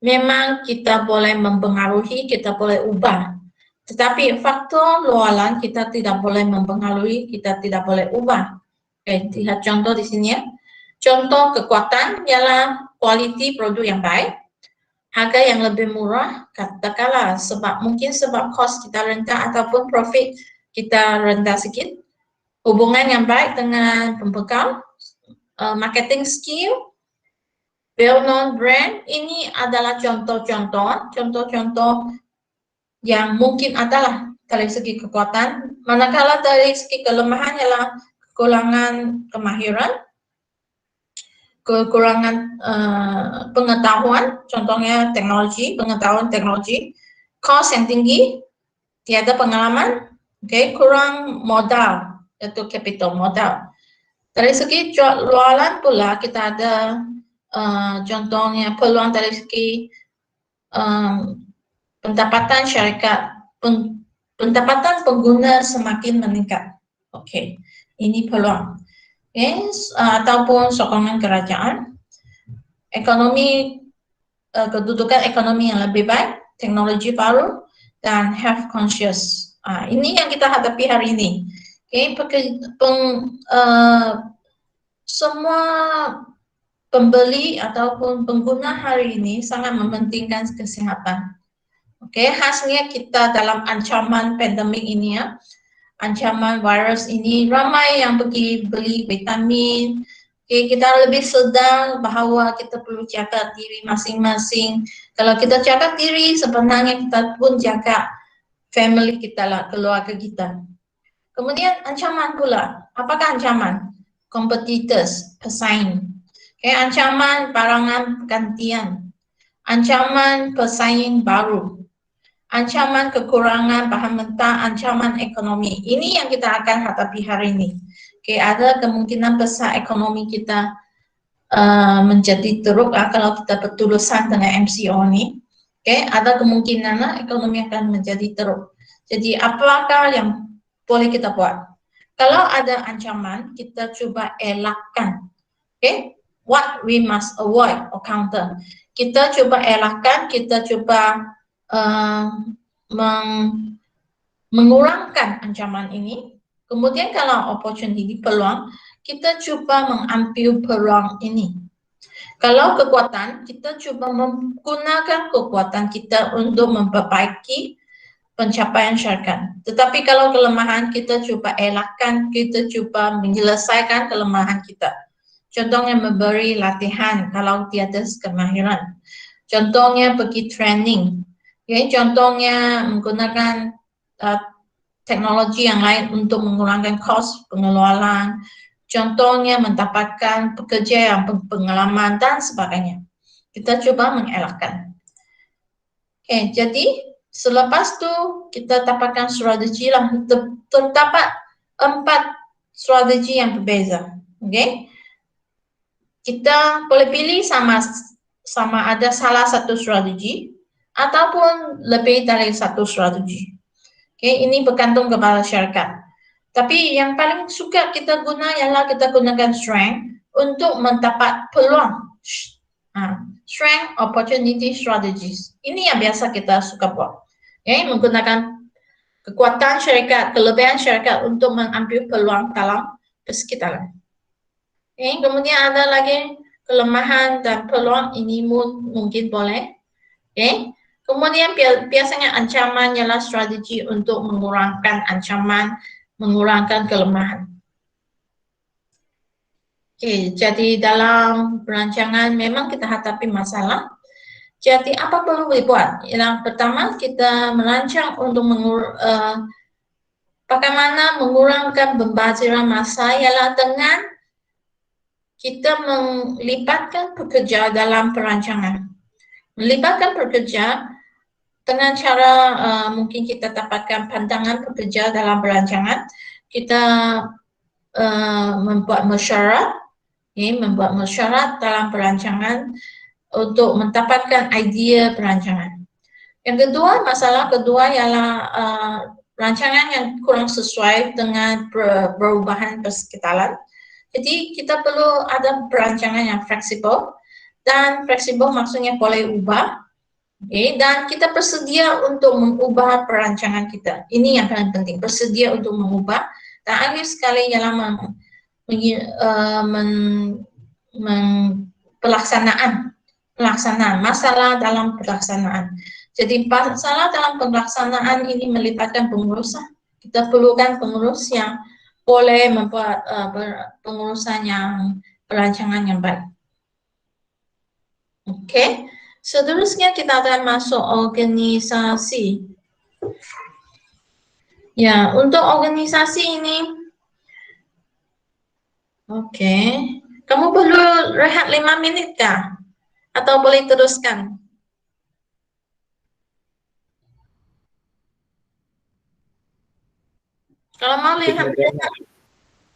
memang kita boleh mempengaruhi, kita boleh ubah. Tetapi faktor luaran kita tidak boleh mempengaruhi, kita tidak boleh ubah. Okay, lihat contoh di sini ya. Contoh kekuatan ialah kualiti produk yang baik, harga yang lebih murah, katakanlah mungkin sebab cost kita rendah ataupun profit kita rendah sedikit. Hubungan yang baik dengan pembekal, marketing skill, well-known brand, ini adalah contoh-contoh yang mungkin adalah dari segi kekuatan, manakala dari segi kelemahan ialah kekurangan kemahiran, kekurangan pengetahuan, contohnya pengetahuan teknologi, cost yang tinggi, tiada pengalaman, kurang modal, yaitu capital modal. Dari segi luaran pula kita ada contohnya peluang dari segi pendapatan syarikat, pendapatan pengguna semakin meningkat. Ini peluang. Ataupun sokongan kerajaan, ekonomi, kedudukan ekonomi yang lebih baik, teknologi baru, dan health conscious. Ini yang kita hadapi hari ini. Semua pembeli ataupun pengguna hari ini sangat mementingkan kesehatan. Khasnya kita dalam ancaman pandemik ini ya, ancaman virus ini, ramai yang pergi beli vitamin. Kita lebih sedar bahawa kita perlu jaga diri masing-masing. Kalau kita jaga diri, sebenarnya kita pun jaga family kita lah, keluarga kita. Kemudian ancaman pula. Apakah ancaman? Competitors, pesaing. Ancaman barangan gantian. Ancaman pesaing baru. Ancaman kekurangan bahan mentah, ancaman ekonomi. Ini yang kita akan hadapi hari ini. Ada kemungkinan besar ekonomi kita menjadi teruk kalau kita bertulisan dengan MCO ini. Ada kemungkinan ekonomi akan menjadi teruk. Jadi apakah yang boleh kita buat? Kalau ada ancaman, kita coba elakkan. What we must avoid or counter. Kita coba elakkan, kita coba mengurangkan ancaman ini. Kemudian kalau opportunity, peluang, kita coba mengambil peluang ini. Kalau kekuatan, kita coba menggunakan kekuatan kita untuk memperbaiki pencapaian syarikat. Tetapi kalau kelemahan, kita coba elakkan, kita coba menyelesaikan kelemahan kita. Contohnya memberi latihan kalau tiada kemahiran. Contohnya pergi training. Contohnya menggunakan teknologi yang lain untuk mengurangkan kos pengeluaran. Contohnya mendapatkan pekerja yang berpengalaman dan sebagainya. Kita coba mengelakkan. Jadi selepas itu kita dapatkan strategi lah. Terdapat 4 strategi yang berbeza. Kita boleh pilih sama ada salah satu strategi ataupun lebih dari satu strategi. Ini bergantung kepada syarikat. Tapi yang paling suka kita guna ialah kita gunakan strength untuk mendapat peluang. Strength opportunity strategies. Ini yang biasa kita suka buat. Menggunakan kekuatan syarikat, kelebihan syarikat untuk mengambil peluang dalam persekitaran. Kemudian ada lagi kelemahan dan peluang ini mungkin boleh. Kemudian biasanya ancaman ialah strategi untuk mengurangkan ancaman, mengurangkan kelemahan. Jadi dalam perancangan memang kita hadapi masalah. Jadi apa perlu dibuat? Yang pertama kita merancang untuk bagaimana mengurangkan pembaziran massa ialah dengan kita melibatkan pekerja dalam perancangan. Melibatkan pekerja dengan cara mungkin kita dapatkan pandangan pekerja dalam perancangan, kita membuat mesyuarat dalam perancangan untuk mendapatkan idea perancangan. Yang kedua, masalah kedua ialah rancangan yang kurang sesuai dengan perubahan persekitaran. Jadi kita perlu ada perancangan yang fleksibel, dan fleksibel maksudnya boleh ubah. Dan kita bersedia untuk mengubah perancangan kita. Ini yang paling penting, bersedia untuk mengubah. Dan akhir sekali ialah pelaksanaan masalah dalam pelaksanaan. Jadi masalah dalam pelaksanaan ini melibatkan pengurus. Kita perlukan pengurus yang boleh membuat pengurusan yang perancangan yang baik. Oke. Seterusnya kita akan masuk organisasi. Ya, untuk organisasi ini, oke. Kamu perlu rehat 5 menit kah? Atau boleh teruskan? Kalau mau lihat,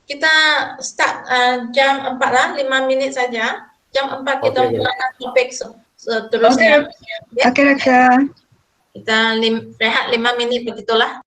kita start jam 4 lah, 5 menit saja. Jam 4 kita mulakan topik seterusnya. Oke, Reksa. Kita rehat 5 menit begitulah.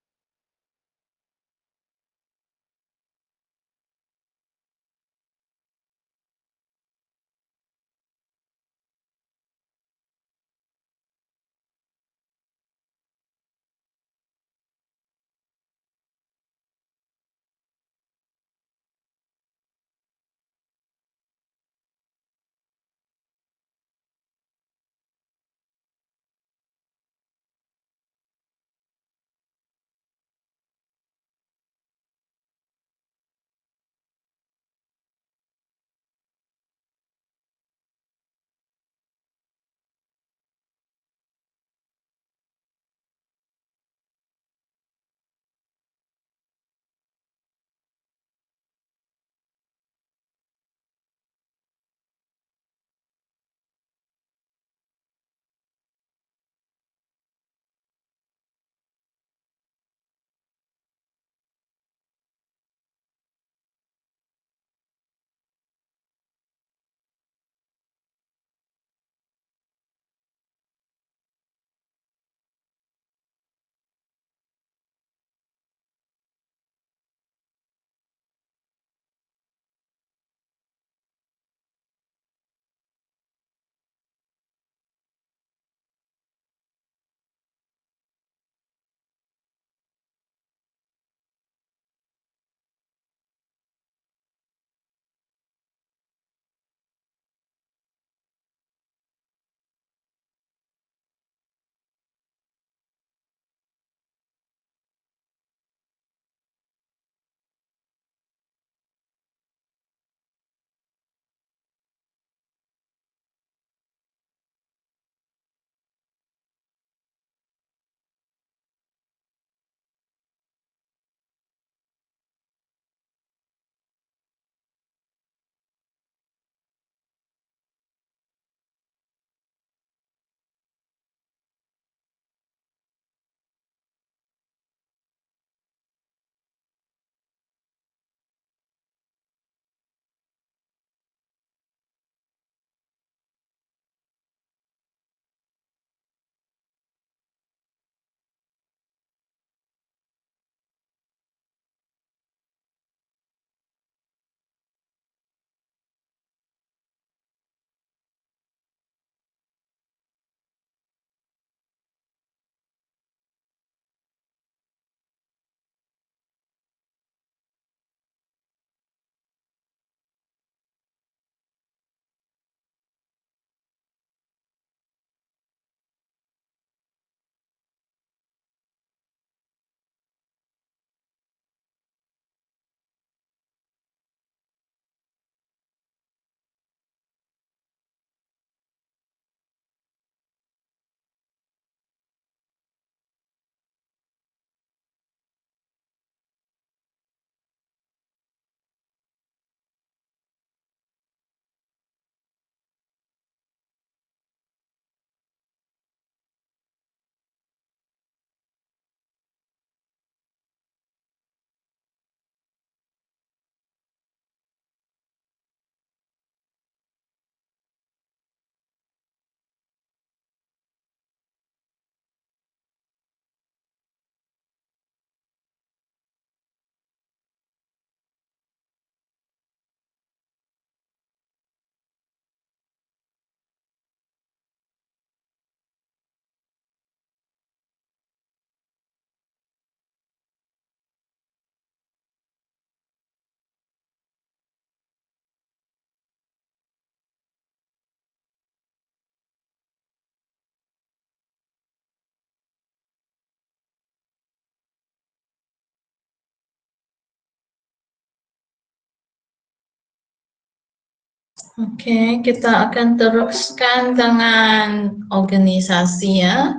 Oke, kita akan teruskan dengan organisasi ya.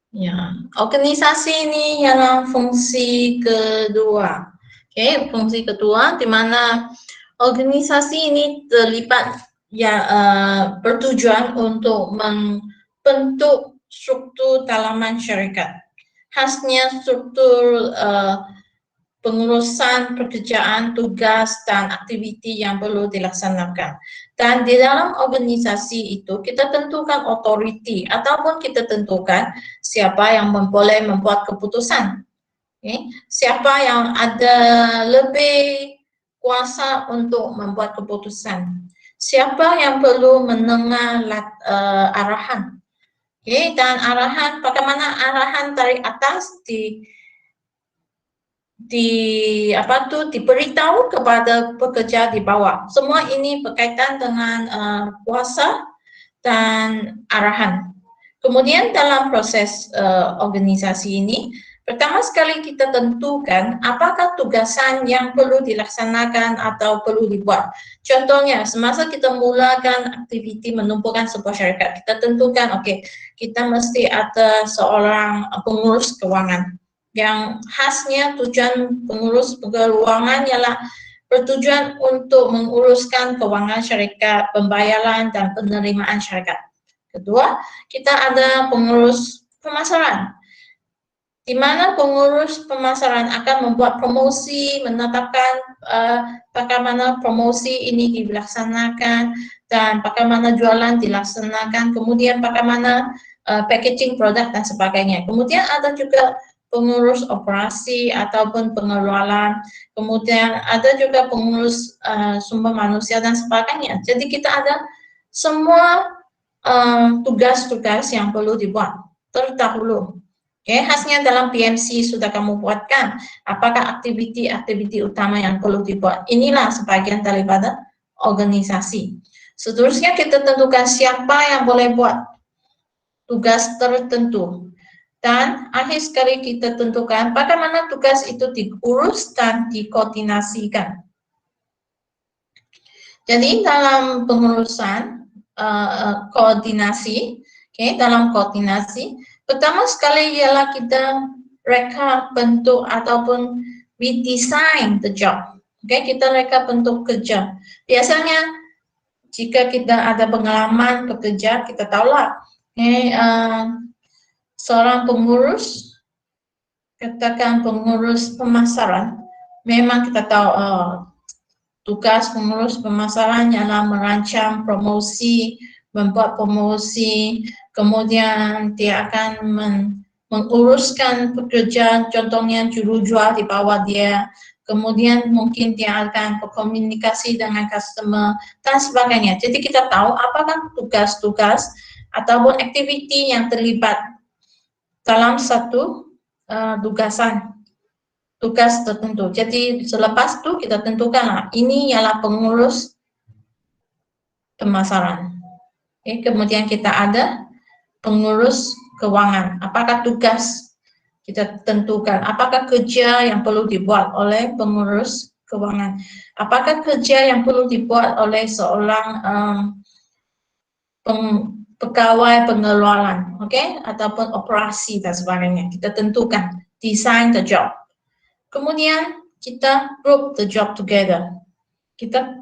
Ya, organisasi ini ialah fungsi kedua. Oke, fungsi kedua di mana organisasi ini terlibat ya bertujuan untuk membentuk struktur dalaman syarikat. Khasnya struktur pengurusan pekerjaan, tugas, dan aktiviti yang perlu dilaksanakan. Dan di dalam organisasi itu kita tentukan otoriti ataupun kita tentukan siapa yang boleh membuat keputusan. Okay. Siapa yang ada lebih kuasa untuk membuat keputusan. Siapa yang perlu mendengar arahan. Okay. Dan arahan, bagaimana arahan dari atas diberitahu kepada pekerja di bawah. Semua ini berkaitan dengan kuasa dan arahan. Kemudian dalam proses organisasi ini, pertama sekali kita tentukan apakah tugasan yang perlu dilaksanakan atau perlu dibuat. Contohnya, semasa kita mulakan aktiviti menumpukan sebuah syarikat, kita tentukan, oke, kita mesti ada seorang pengurus keuangan. Yang khasnya tujuan pengurus keuangan ialah bertujuan untuk menguruskan keuangan syarikat, pembayaran dan penerimaan syarikat. Kedua, kita ada pengurus pemasaran, di mana pengurus pemasaran akan membuat promosi, menetapkan bagaimana promosi ini dilaksanakan dan bagaimana jualan dilaksanakan, kemudian bagaimana packaging produk dan sebagainya. Kemudian ada juga pengurus operasi ataupun pengelolaan, kemudian ada juga pengurus sumber manusia dan sebagainya. Jadi kita ada semua tugas-tugas yang perlu dibuat terdahulu. Oke, khasnya dalam PMC sudah kamu buatkan apakah aktiviti-aktiviti utama yang perlu dibuat. Inilah sebagian daripada organisasi. Seterusnya kita tentukan siapa yang boleh buat tugas tertentu. Dan akhir sekali kita tentukan bagaimana tugas itu diurus dan dikoordinasikan. Jadi dalam pengurusan koordinasi, dalam koordinasi, pertama sekali ialah kita reka bentuk ataupun we design the job. Kita reka bentuk kerja. Biasanya jika kita ada pengalaman bekerja, kita tahulah seorang pengurus, katakan pengurus pemasaran, memang kita tahu tugas pengurus pemasaran ialah merancang promosi, membuat promosi, kemudian dia akan menguruskan pekerjaan, contohnya juru jual di bawah dia, kemudian mungkin dia akan berkomunikasi dengan customer, dan sebagainya. Jadi kita tahu apakah tugas-tugas ataupun aktiviti yang terlibat dalam satu tugas tertentu. Jadi selepas itu kita tentukan ini ialah pengurus pemasaran. Kemudian kita ada pengurus keuangan. Apakah tugas kita tentukan? Apakah kerja yang perlu dibuat oleh pengurus keuangan? Apakah kerja yang perlu dibuat oleh seorang pegawai pengelolaan, ataupun operasi dan sebagainya. Kita tentukan, design the job. Kemudian kita group the job together. Kita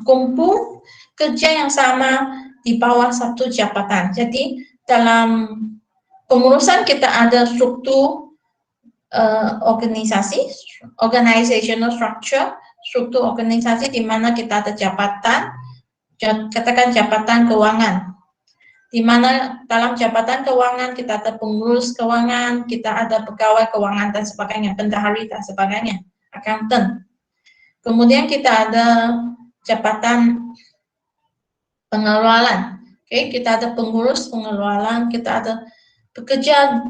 kumpul kerja yang sama di bawah satu jabatan. Jadi dalam pengurusan kita ada struktur organisasi, organizational structure, struktur organisasi di mana kita ada jabatan, katakan jabatan keuangan. Di mana dalam jabatan keuangan kita ada pengurus keuangan, kita ada pegawai keuangan dan sebagainya, bendahari dan sebagainya, accountant. Kemudian kita ada jabatan pengelolaan, kita ada pengurus pengelolaan, kita ada pekerja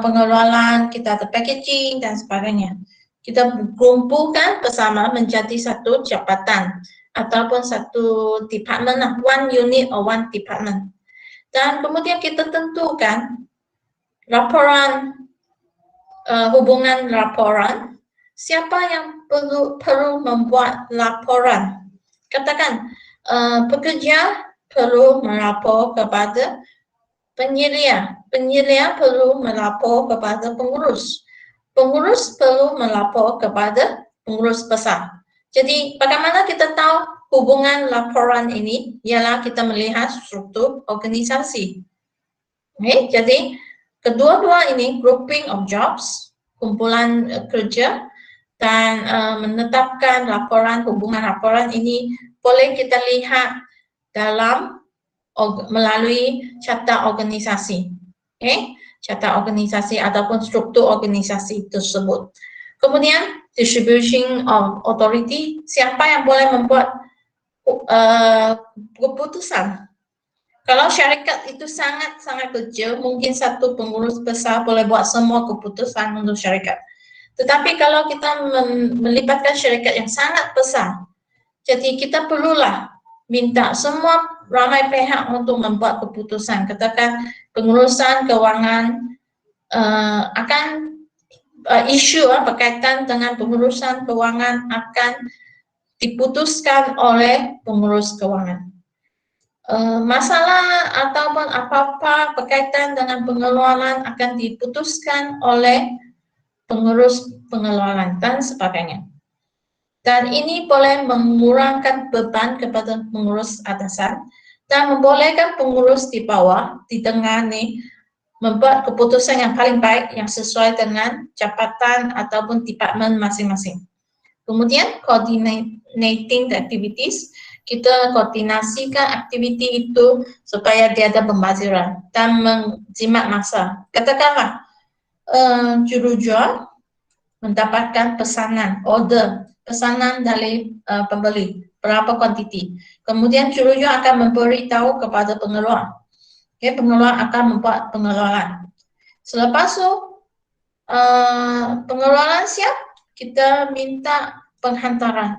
pengelolaan, kita ada packaging dan sebagainya. Kita kumpulkan bersama menjadi satu jabatan ataupun satu department, one unit or one department. Dan kemudian kita tentukan laporan, hubungan laporan, siapa yang perlu membuat laporan. Katakan pekerja perlu melapor kepada penyelia, penyelia perlu melapor kepada pengurus, pengurus perlu melapor kepada pengurus besar. Jadi bagaimana kita tahu hubungan laporan ini? Ialah kita melihat struktur organisasi. Okay, jadi kedua-dua ini grouping of jobs, kumpulan kerja, dan menetapkan laporan, hubungan laporan ini boleh kita lihat dalam melalui carta organisasi. Okay? Carta organisasi ataupun struktur organisasi tersebut. Kemudian distribution of authority, siapa yang boleh membuat keputusan. Kalau syarikat itu sangat-sangat kecil, mungkin satu pengurus besar boleh buat semua keputusan untuk syarikat. Tetapi kalau kita melibatkan syarikat yang sangat besar, jadi kita perlulah minta semua ramai pihak untuk membuat keputusan. Katakan pengurusan keuangan akan isu berkaitan dengan pengurusan keuangan akan diputuskan oleh pengurus keuangan. Masalah ataupun apa-apa berkaitan dengan pengeluaran akan diputuskan oleh pengurus pengeluaran dan sebagainya. Dan ini boleh mengurangkan beban kepada pengurus atasan dan membolehkan pengurus di bawah, di tengah nih, membuat keputusan yang paling baik yang sesuai dengan jabatan ataupun departemen masing-masing. Kemudian coordinating the activities, kita koordinasikan aktiviti itu supaya dia ada pembaziran dan menjimat masa. Katakanlah jurujual mendapatkan pesanan, pesanan dari pembeli, berapa kuantiti. Kemudian jurujual akan memberitahu kepada pengeluar. Okay, pengeluar akan membuat pengeluaran. Selepas itu, pengeluaran siap, kita minta penghantaran.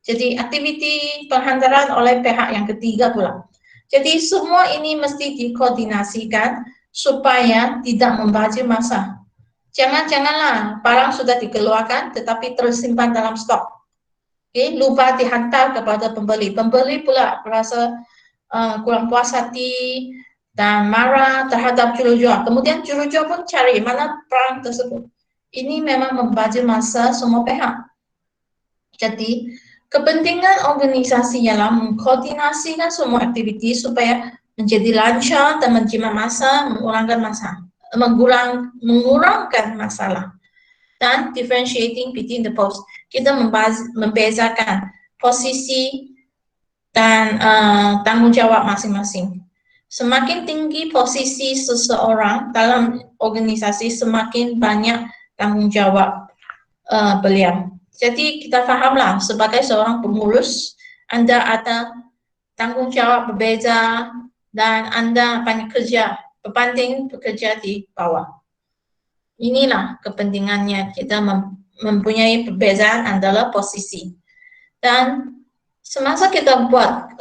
Jadi aktiviti penghantaran oleh pihak yang ketiga pula. Jadi semua ini mesti dikoordinasikan supaya tidak membazir masa. Janganlah barang sudah dikeluarkan tetapi tersimpan dalam stok. Okay, lupa dihantar kepada pembeli. Pembeli pula merasa kurang puas hati dan marah terhadap jurujual. Kemudian jurujual pun cari mana barang tersebut. Ini memang membazir masa semua pihak. Jadi kepentingan organisasi ialah mengkoordinasikan semua aktiviti supaya menjadi lancar dan menjimat masa, mengurangkan masalah. Dan differentiating between the post, kita membezakan posisi dan tanggung jawab masing-masing. Semakin tinggi posisi seseorang dalam organisasi, semakin banyak tanggung jawab beliau. Jadi kita fahamlah sebagai seorang pengurus, Anda ada tanggung jawab berbeza dan Anda banyak kerja, berbanding bekerja di bawah. Inilah kepentingannya kita mempunyai perbezaan adalah posisi. Dan semasa kita buat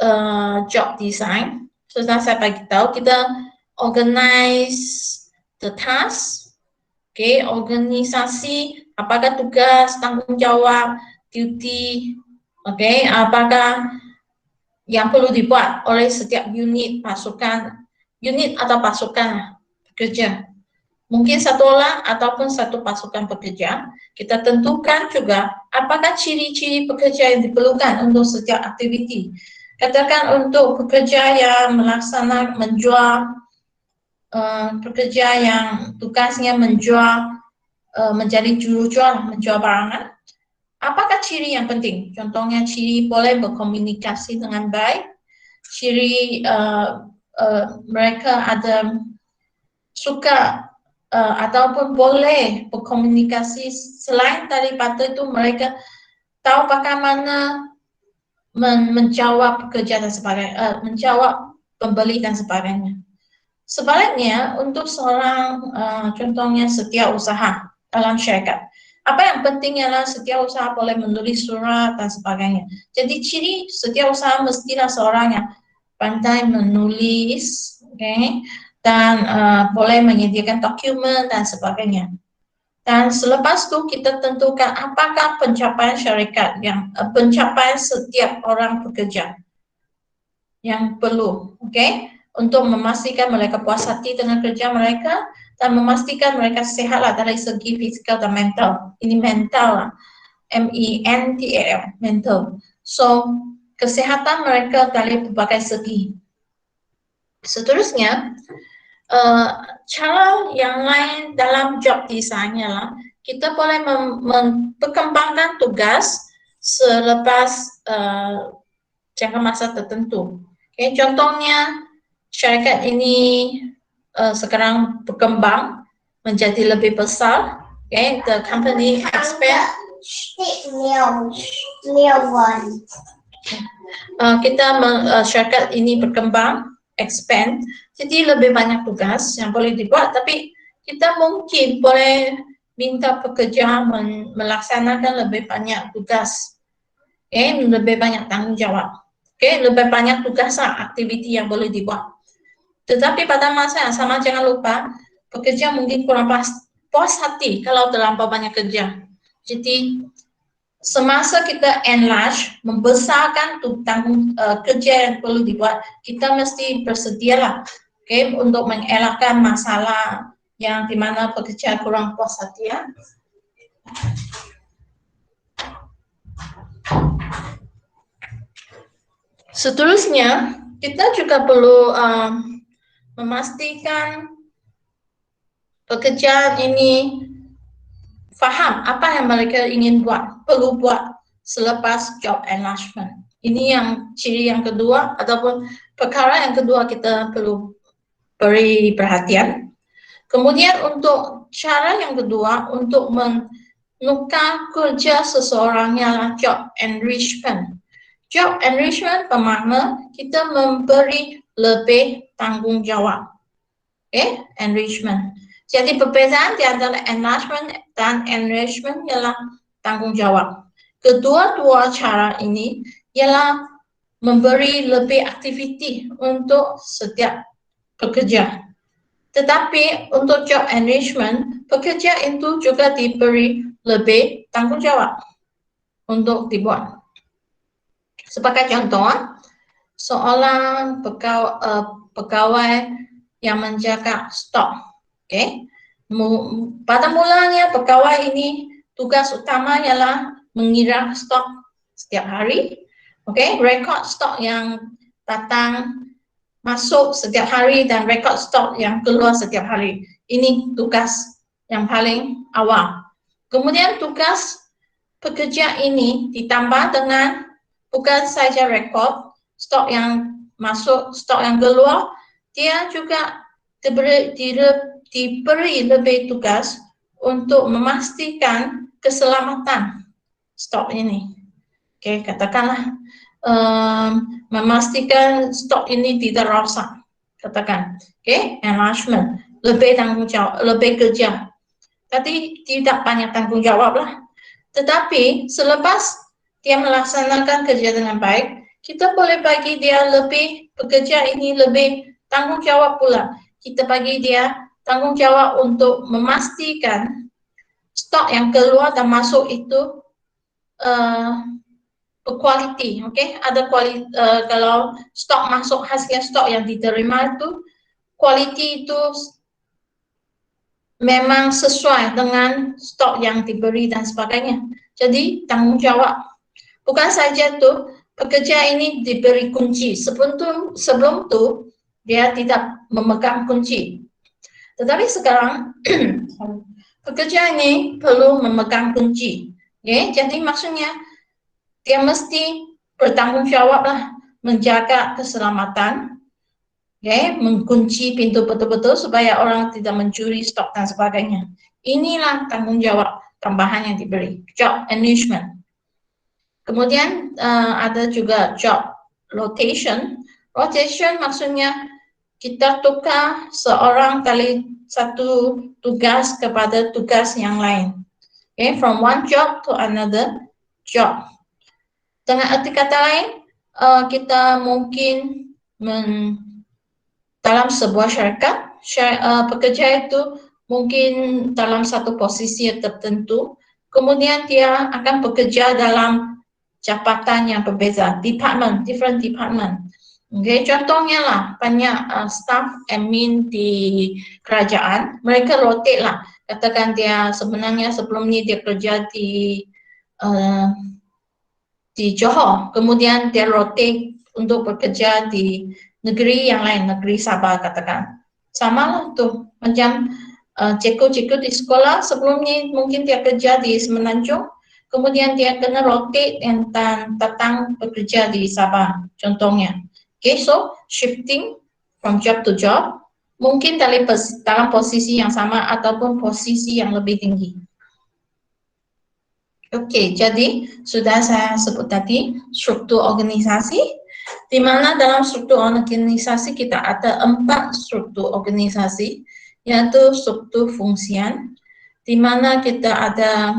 job design, sudah saya bagi tahu, kita organize the task, okay, organisasi, apakah tugas, tanggung jawab, duty, okay, apakah yang perlu dibuat oleh setiap unit pasukan, unit atau pasukan pekerja. Mungkin satu orang ataupun satu pasukan pekerja, kita tentukan juga apakah ciri-ciri pekerja yang diperlukan untuk setiap aktiviti. Katakan untuk pekerja yang menjual, pekerja yang tugasnya menjual, menjadi jurujual, menjual barangan, apakah ciri yang penting? Contohnya ciri boleh berkomunikasi dengan baik, ciri mereka ada suka ataupun boleh berkomunikasi. Selain daripada itu mereka tahu bagaimana menjawab pekerja dan sebagainya, menjawab pembeli dan sebagainya. Sebaliknya untuk seorang contohnya setiausaha dalam syarikat, apa yang penting ialah setiausaha boleh menulis surat dan sebagainya. Jadi ciri setiausaha mestilah seorang yang pandai menulis, okay, dan boleh menyediakan dokumen dan sebagainya. Dan selepas itu kita tentukan apakah pencapaian syarikat yang pencapaian setiap orang pekerja yang perlu, untuk memastikan mereka puas hati dengan kerja mereka dan memastikan mereka sehatlah dari segi fisikal dan mental. Ini mental lah, mental, mental. So kesehatan mereka dari berbagai segi. Seterusnya, cara yang lain dalam job design ialah kita boleh memperkembangkan tugas selepas jangka masa tertentu. Contohnya syarikat ini sekarang berkembang menjadi lebih besar. The company expand. Syarikat ini berkembang, expand, jadi lebih banyak tugas yang boleh dibuat, tapi kita mungkin boleh minta pekerja melaksanakan lebih banyak tugas, lebih banyak tanggung jawab, lebih banyak tugas, aktiviti yang boleh dibuat. Tetapi pada masa yang sama jangan lupa pekerja mungkin kurang puas hati kalau terlampau banyak kerja. Jadi semasa kita enlarge, membesarkan tanggung kerja yang perlu dibuat, kita mesti bersedialah, untuk mengelakkan masalah yang dimana pekerja kurang puas hati, ya. Seterusnya, kita juga perlu memastikan pekerjaan ini faham apa yang mereka ingin perlu buat selepas job enlargement. Ini yang ciri yang kedua ataupun perkara yang kedua kita perlu beri perhatian. Kemudian untuk cara yang kedua untuk menukar kerja seseorang ialah job enrichment. Job enrichment bermakna kita memberi lebih tanggung jawab. Enrichment. Jadi perbezaan di antara enlargement dan enrichment ialah tanggung jawab. Kedua-dua cara ini ialah memberi lebih aktiviti untuk setiap pekerja. Tetapi untuk job enrichment, pekerja itu juga diberi lebih tanggung jawab untuk dibuat. Sebagai contoh, seorang pegawai yang menjaga stok. Pada mulanya pegawai ini tugas utama ialah mengira stok setiap hari. Rekod stok yang datang masuk setiap hari dan rekod stok yang keluar setiap hari. Ini tugas yang paling awal. Kemudian tugas pekerja ini ditambah dengan bukan saja rekod stok yang masuk, stok yang keluar, dia juga diberi lebih tugas untuk memastikan keselamatan stok ini. Katakanlah memastikan stok ini tidak rosak. Katakan, enlargement, lebih tanggung jawab, lebih kerja. Tapi tidak banyak tanggung jawab lah. Tetapi selepas dia melaksanakan kerja dengan baik, kita boleh bagi dia lebih, pekerja ini lebih tanggung jawab pula. Kita bagi dia tanggung jawab untuk memastikan stok yang keluar dan masuk itu berkualiti, ada kualiti. Kalau stok masuk, hasil stok yang diterima itu kualiti itu memang sesuai dengan stok yang diberi dan sebagainya. Jadi tanggung jawab. Bukan saja itu pekerja ini diberi kunci. Sebelum itu dia tidak memegang kunci. Tetapi sekarang pekerja ini perlu memegang kunci. Jadi maksudnya dia mesti bertanggung jawab lah, menjaga keselamatan, mengunci pintu betul-betul supaya orang tidak mencuri stok dan sebagainya. Inilah tanggung jawab tambahan yang diberi, job enrichment. Kemudian ada juga job rotation. Rotation maksudnya kita tukar seorang dari satu tugas kepada tugas yang lain. From one job to another job. Dengan arti kata lain, kita mungkin dalam sebuah syarikat, pekerja itu mungkin dalam satu posisi tertentu, kemudian dia akan bekerja dalam jabatan yang berbeza, department, different department. Okay, contohnya lah, banyak staff admin di kerajaan, mereka rotate lah. Katakan dia sebenarnya sebelum ni dia kerja di Johor, kemudian dia rotate untuk bekerja di negeri yang lain, negeri Sabah katakan. Sama lah tuh, macam cikgu-cikgu di sekolah sebelum ni mungkin dia kerja di Semenanjung, kemudian dia kena rotate dan datang bekerja di Sabah, contohnya. Okay, so shifting from job to job, mungkin dalam posisi yang sama ataupun posisi yang lebih tinggi. Oke, jadi sudah saya sebut tadi struktur organisasi, di mana dalam struktur organisasi kita ada 4 struktur organisasi, yaitu struktur fungsian, di mana kita ada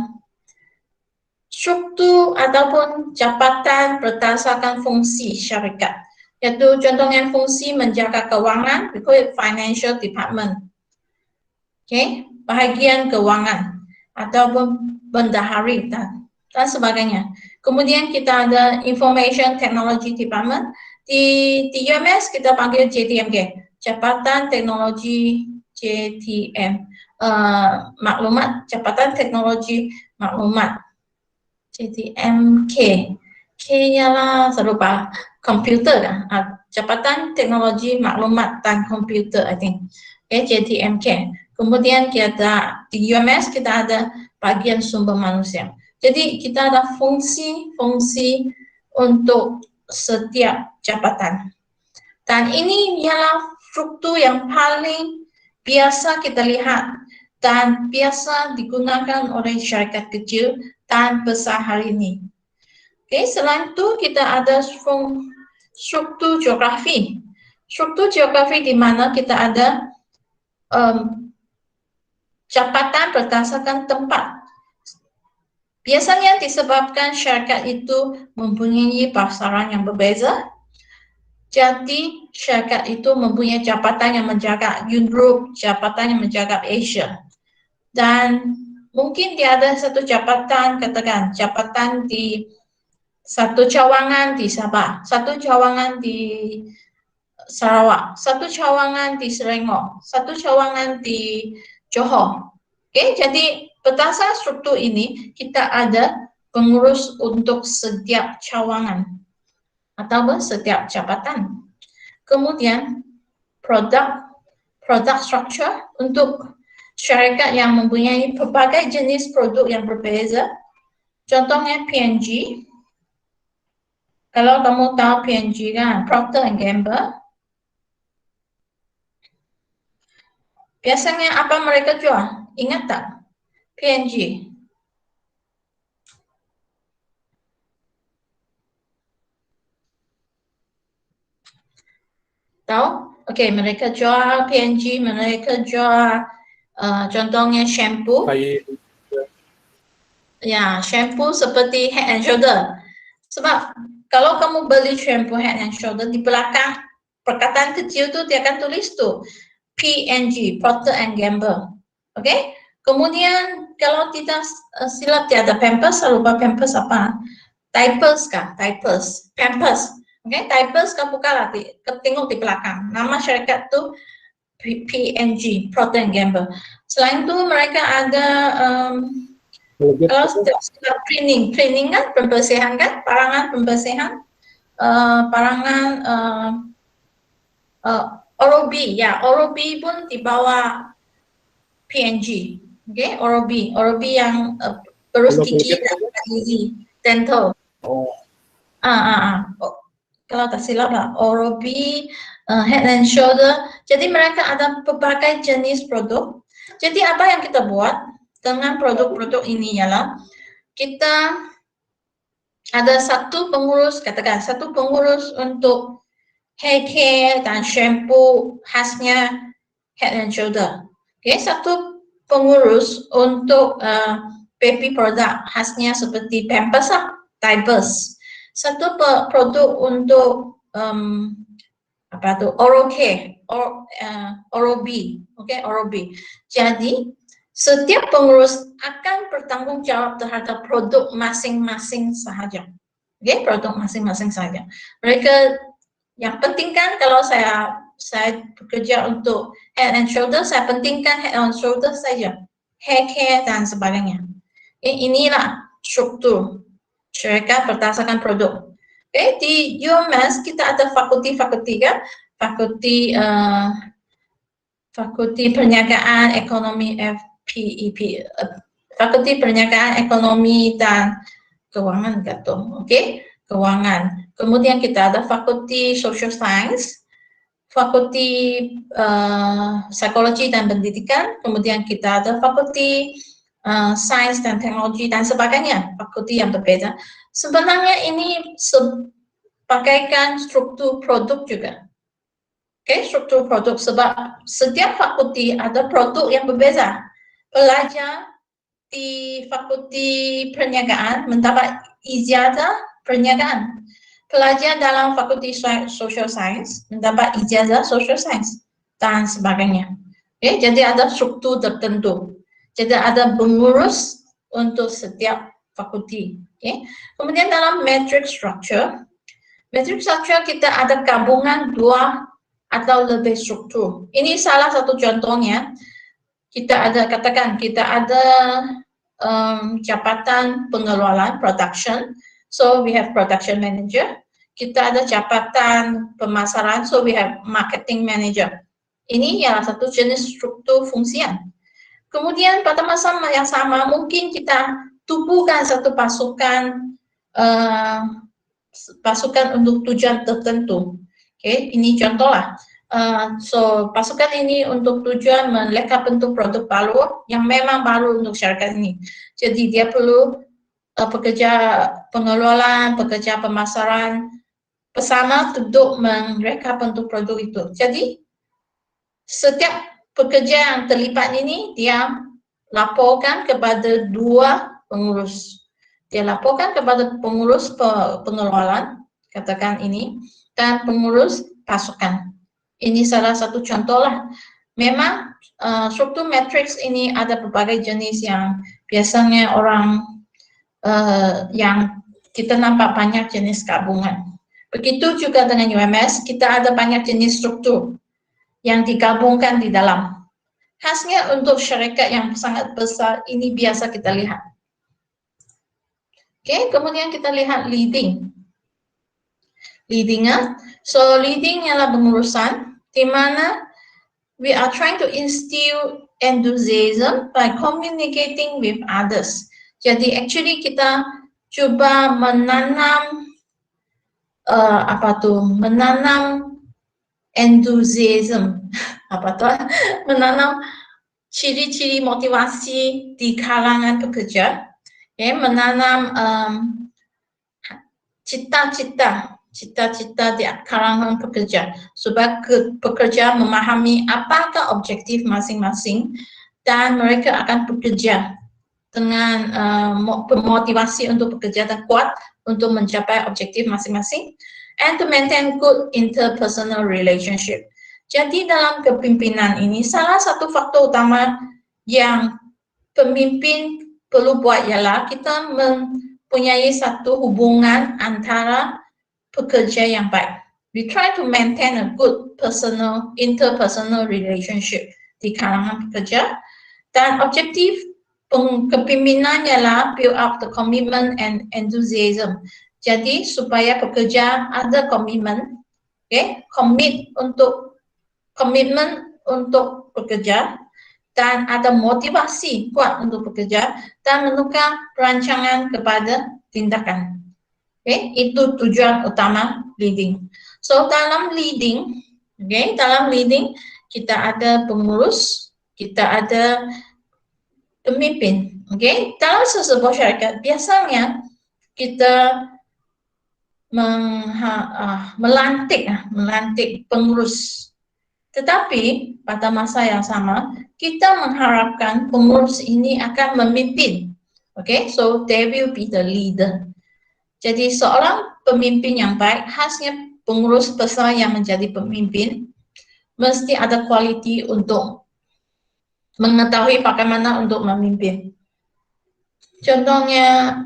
struktur ataupun jabatan berdasarkan fungsi syarikat. Yaitu contohnya fungsi menjaga keuangan, we call it financial department. Okay, bahagian keuangan ataupun bendahari dan sebagainya. Kemudian kita ada information technology department, di UMS kita panggil JTMK, Jabatan Teknologi JTM, maklumat, Jabatan Teknologi Maklumat, JTMK. K-nya lah serupa komputer kan, Jabatan Teknologi Maklumat dan Komputer, I think. Okay, JTMK. Kemudian kita di UMS kita ada bagian sumber manusia. Jadi kita ada fungsi-fungsi untuk setiap jabatan. Dan ini ialah struktur yang paling biasa kita lihat dan biasa digunakan oleh syarikat kecil dan besar hari ini. Oke, selain itu kita ada struktur geografi. Struktur geografi di mana kita ada jabatan berdasarkan tempat. Biasanya disebabkan syarikat itu mempunyai pasaran yang berbeza. Jadi syarikat itu mempunyai jabatan yang menjaga Europe, jabatan yang menjaga Asia. Dan mungkin dia ada satu jabatan, katakan jabatan di satu cawangan di Sabah, satu cawangan di Sarawak, satu cawangan di Selangor, satu cawangan di Johor. Oke, jadi berdasarkan struktur ini kita ada pengurus untuk setiap cawangan atau setiap jabatan. Kemudian product structure untuk syarikat yang mempunyai berbagai jenis produk yang berbeza. Contohnya P&G. Kalau kamu tahu P&G kan, Procter & Gamble. Biasanya apa mereka jual? Ingat tak? P&G. Tahu? Oke, mereka jual P&G, mereka jual contohnya shampoo. Ya, shampoo seperti Head and Shoulder. Sebab kalau kamu beli shampoo Head and Shoulder, di belakang perkataan kecil tu dia akan tulis tu P&G, Procter & Gamble. Oke? Kemudian kalau tidak silap dia ada Pampers, saya lupa Pampers apa? Diapers kah? Diapers, Pampers. Oke, Diapers kamu buka lah, tengok di belakang. Nama syarikat tu P&G, Procter & Gamble. Selain itu mereka ada kalau setiap cleaning kan, pembersihan kan, parangan pembersihan, parangan Oral-B, ya Oral-B pun di bawah P&G, oke, Oral-B yang berus gigi dan gizi, dental. Kalau tak silap lah, Oral-B, Head and Shoulder. Jadi mereka ada berbagai jenis produk. Jadi apa yang kita buat dengan produk-produk ini ialah kita ada satu pengurus, katakan satu pengurus untuk hair care dan shampoo khasnya Head and Shoulder. Okay, satu pengurus untuk baby product khasnya seperti Pampers, diapers. Satu produk untuk apa tuh OROK, OROB, oke, OROB. Jadi setiap pengurus akan bertanggung jawab terhadap produk masing-masing sahaja. Oke, produk masing-masing saja. Mereka yang penting kan kalau saya bekerja untuk Head and Shoulder, saya pentingkan Head and Shoulder saja, hair care dan sebagainya. Inilah struktur syarikat berdasarkan produk. Di UMS kita ada fakulti-fakulti kan, fakulti perniagaan ekonomi FPEP, fakulti perniagaan ekonomi dan keuangan keuangan. Kemudian kita ada fakulti social science, fakulti psikologi dan pendidikan, kemudian kita ada fakulti sains dan teknologi dan sebagainya, fakulti yang berbeda. Sebenarnya ini bagaikan struktur produk juga. Struktur produk sebab setiap fakulti ada produk yang berbeza. Pelajar di fakulti perniagaan mendapat ijazah perniagaan. Pelajar dalam fakulti social science mendapat ijazah social science dan sebagainya. Jadi ada struktur tertentu. Jadi ada pengurus untuk setiap fakulti. Kemudian dalam matrix structure kita ada gabungan 2 atau lebih struktur. Ini salah satu contohnya. Kita ada jabatan pengelolaan production, so we have production manager. Kita ada jabatan pemasaran, so we have marketing manager. Ini salah satu jenis struktur fungsian. Kemudian pada masa yang sama mungkin kita tubuhkan satu pasukan untuk tujuan tertentu. Ini contoh lah. So pasukan ini untuk tujuan mereka bentuk produk baru yang memang baru untuk syarikat ini. Jadi dia perlu pekerja pengelolaan, pekerja pemasaran bersama untuk mereka bentuk produk itu. Jadi setiap pekerja yang terlibat ini dia laporkan kepada 2 pengurus. Dia laporkan kepada pengurus pengelolaan, katakan ini, dan pengurus pasukan. Ini salah satu contoh lah. Memang struktur matrix ini ada berbagai jenis yang biasanya orang yang kita nampak banyak jenis gabungan. Begitu juga dengan UMS, kita ada banyak jenis struktur yang digabungkan di dalam. Khasnya untuk syarikat yang sangat besar, ini biasa kita lihat. Kemudian kita lihat leading. So leading ialah pengurusan, di mana we are trying to instill enthusiasm by communicating with others. Jadi actually kita coba menanam menanam enthusiasm, menanam ciri-ciri motivasi di kalangan pekerja, menanam cita-cita di kalangan pekerja supaya pekerja memahami apakah objektif masing-masing dan mereka akan bekerja dengan motivasi untuk bekerja dan kuat untuk mencapai objektif masing-masing, and to maintain good interpersonal relationship. Jadi dalam kepimpinan ini salah satu faktor utama yang pemimpin perlu buat ialah kita mempunyai satu hubungan antara pekerja yang baik. We try to maintain a good interpersonal relationship di kalangan pekerja, dan objektif kepimpinan ialah build up the commitment and enthusiasm. Jadi supaya pekerja ada komitmen, komitmen untuk bekerja, dan ada motivasi kuat untuk bekerja dan menukar perancangan kepada tindakan. Itu tujuan utama leading. So dalam leading, kita ada pengurus, kita ada pemimpin. Dalam sebuah syarikat biasanya kita melantik pengurus. Tetapi pada masa yang sama kita mengharapkan pengurus ini akan memimpin. So they will be the leader. Jadi seorang pemimpin yang baik khasnya pengurus besar yang menjadi pemimpin mesti ada kualiti untuk mengetahui bagaimana untuk memimpin. Contohnya,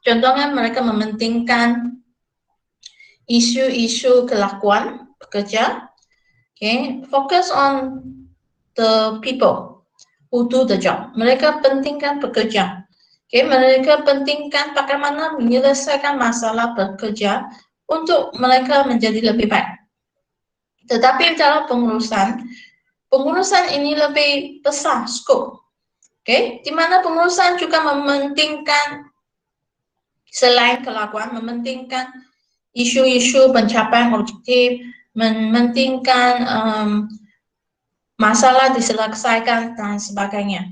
contohnya mereka mementingkan isu-isu kelakuan pekerja. Focus on the people who do the job. Mereka pentingkan pekerja. Mereka pentingkan bagaimana menyelesaikan masalah pekerja untuk mereka menjadi lebih baik. Tetapi dalam pengurusan ini lebih besar skop. Di mana pengurusan juga mementingkan selain kelakuan, mementingkan isu-isu pencapaian objektif, mementingkan masalah diselesaikan dan sebagainya.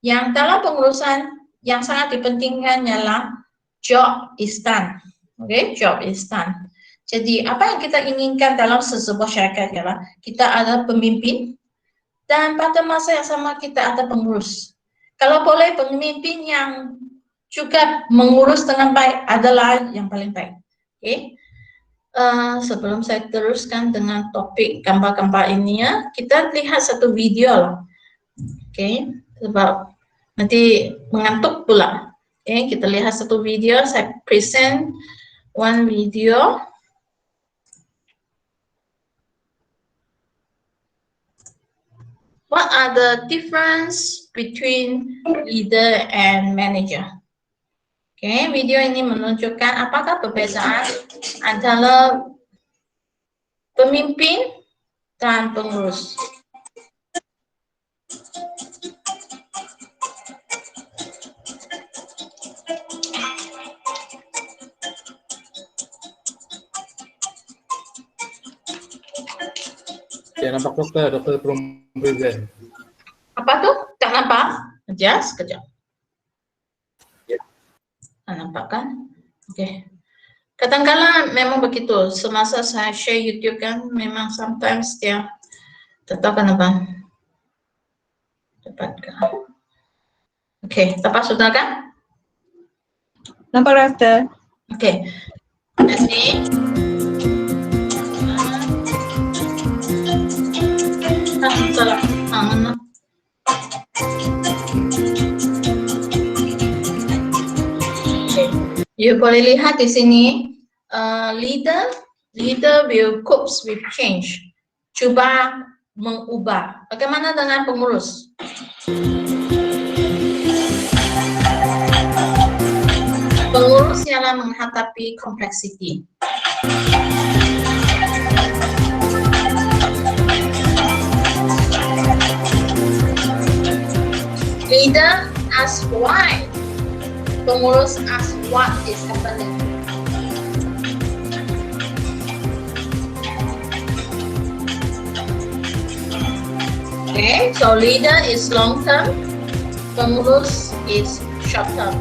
Yang dalam pengurusan yang sangat dipentingkan ialah job is done. Job is done. Jadi apa yang kita inginkan dalam sebuah syarikat ialah kita ada pemimpin dan pada masa yang sama kita ada pengurus. Kalau boleh pemimpin yang juga mengurus dengan baik adalah yang paling baik. Sebelum saya teruskan dengan topik gambar-gambar ini ya, kita lihat satu video lah. Sebab nanti mengantuk pula. Kita lihat satu video, saya present one video. What are the difference between leader and manager? Video ini menunjukkan apakah perbezaan antara pemimpin dan pengurus. Ya, nampak dokter belum present. Apa tuh? Tak nampak? Sekejap. Nampak kan? Kadang-kadang memang begitu. Semasa saya share YouTube kan, memang sometimes dia tetap kenapa? Dapatkan. Dapat sudah kan? Nampak dokter? Terima kasih. Salah. You boleh lihat di sini, leader will cope with change, cuba mengubah. Bagaimana dengan pengurus? Pengurus ialah menghadapi kompleksiti. Leader asks why. Pengurus ask what is happening. So leader is long term, pengurus is short term.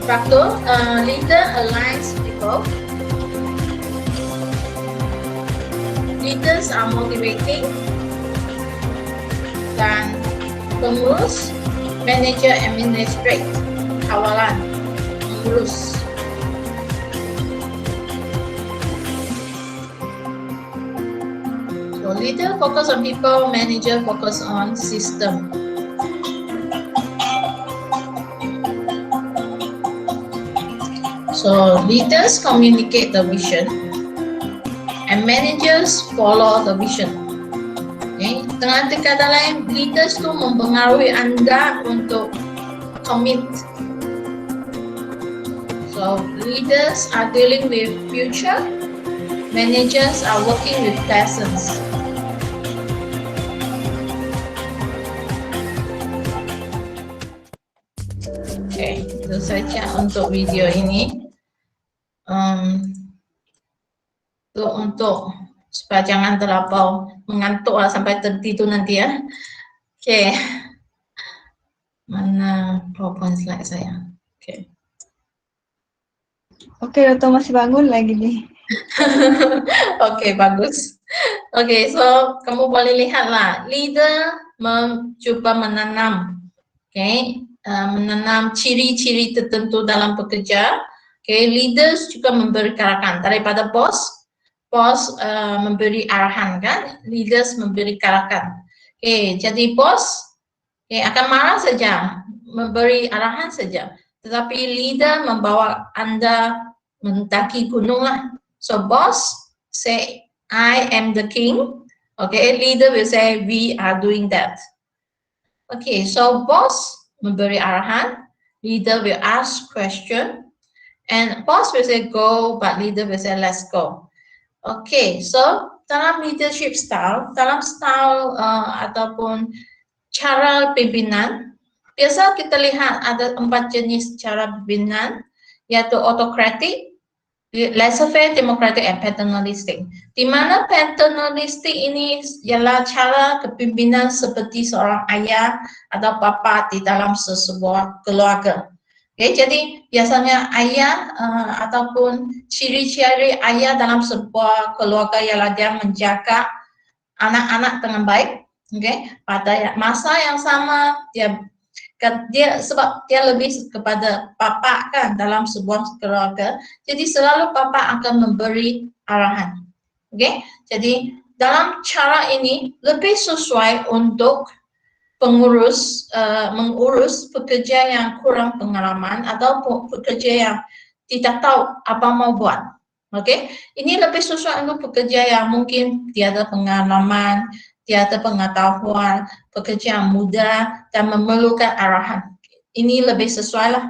Faktor, leader aligns people. Leaders are motivating. Dan pengurus, manager administrate, kawalan, pengurus. So leader focus on people, manager focus on system. So leaders communicate the vision and managers follow the vision. Dengan kata lain, leaders itu mempengaruhi Anda untuk commit. So leaders are dealing with future, managers are working with lessons. Itu saja untuk video ini. Untuk supaya jangan terlampau mengantuk sampai tertidur nanti ya. Mana PowerPoint slide saya? Dokter masih bangun lagi nih. Oke, bagus. Oke, so kamu boleh lihatlah, leader mencoba menanam, menanam ciri-ciri tertentu dalam bekerja. Leaders juga memberi arahan daripada bos memberi arahan kan, leaders memberi arahan. Jadi bos akan marah saja, memberi arahan saja, tetapi leader membawa Anda mendaki gunung lah. So boss say, I am the king. Leader will say, we are doing that. So boss memberi arahan, leader will ask question, and boss will say go, but leader will say let's go. So dalam leadership style, dalam style ataupun cara pimpinan, biasa kita lihat ada 4 jenis cara pimpinan, yaitu autokratik, laissez-faire, democratic, and paternalistic. Di mana paternalistic ini ialah cara kepimpinan seperti seorang ayah atau bapa di dalam sebuah keluarga. Jadi biasanya ayah ataupun ciri-ciri ayah dalam sebuah keluarga ialah dia menjaga anak-anak dengan baik. Pada masa yang sama sebab dia lebih kepada papa kan dalam sebuah keluarga, jadi selalu papa akan memberi arahan. Jadi dalam cara ini lebih sesuai untuk pengurus mengurus pekerja yang kurang pengalaman atau pekerja yang tidak tahu apa mau buat. Ini lebih sesuai untuk pekerja yang mungkin tiada pengalaman, tiada pengetahuan, pekerja yang muda dan memerlukan arahan. Ini lebih sesuai lah.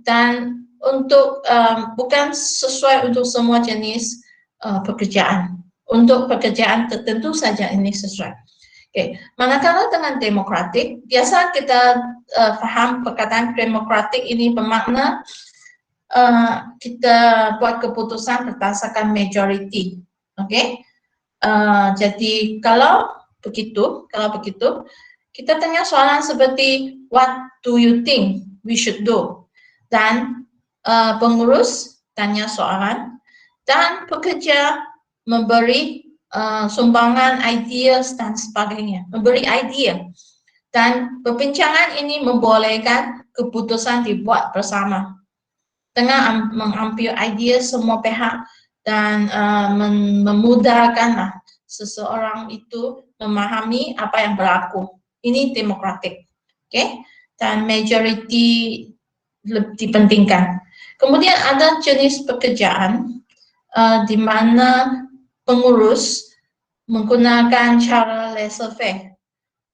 Dan untuk bukan sesuai untuk semua jenis pekerjaan. Untuk pekerjaan tertentu saja ini sesuai. Manakala dengan demokratik, biasa kita faham perkataan demokratik ini bermakna kita buat keputusan berdasarkan majority. Jadi kalau begitu, kita tanya soalan seperti what do you think we should do? Dan pengurus tanya soalan dan pekerja memberi sumbangan ideas dan sebagainya, memberi idea. Dan perbincangan ini membolehkan keputusan dibuat bersama dengan mengambil idea semua pihak dan memudahkan seseorang itu memahami apa yang berlaku. Ini demokratik, dan majority dipentingkan. Kemudian ada jenis pekerjaan di mana pengurus menggunakan cara laissez-faire.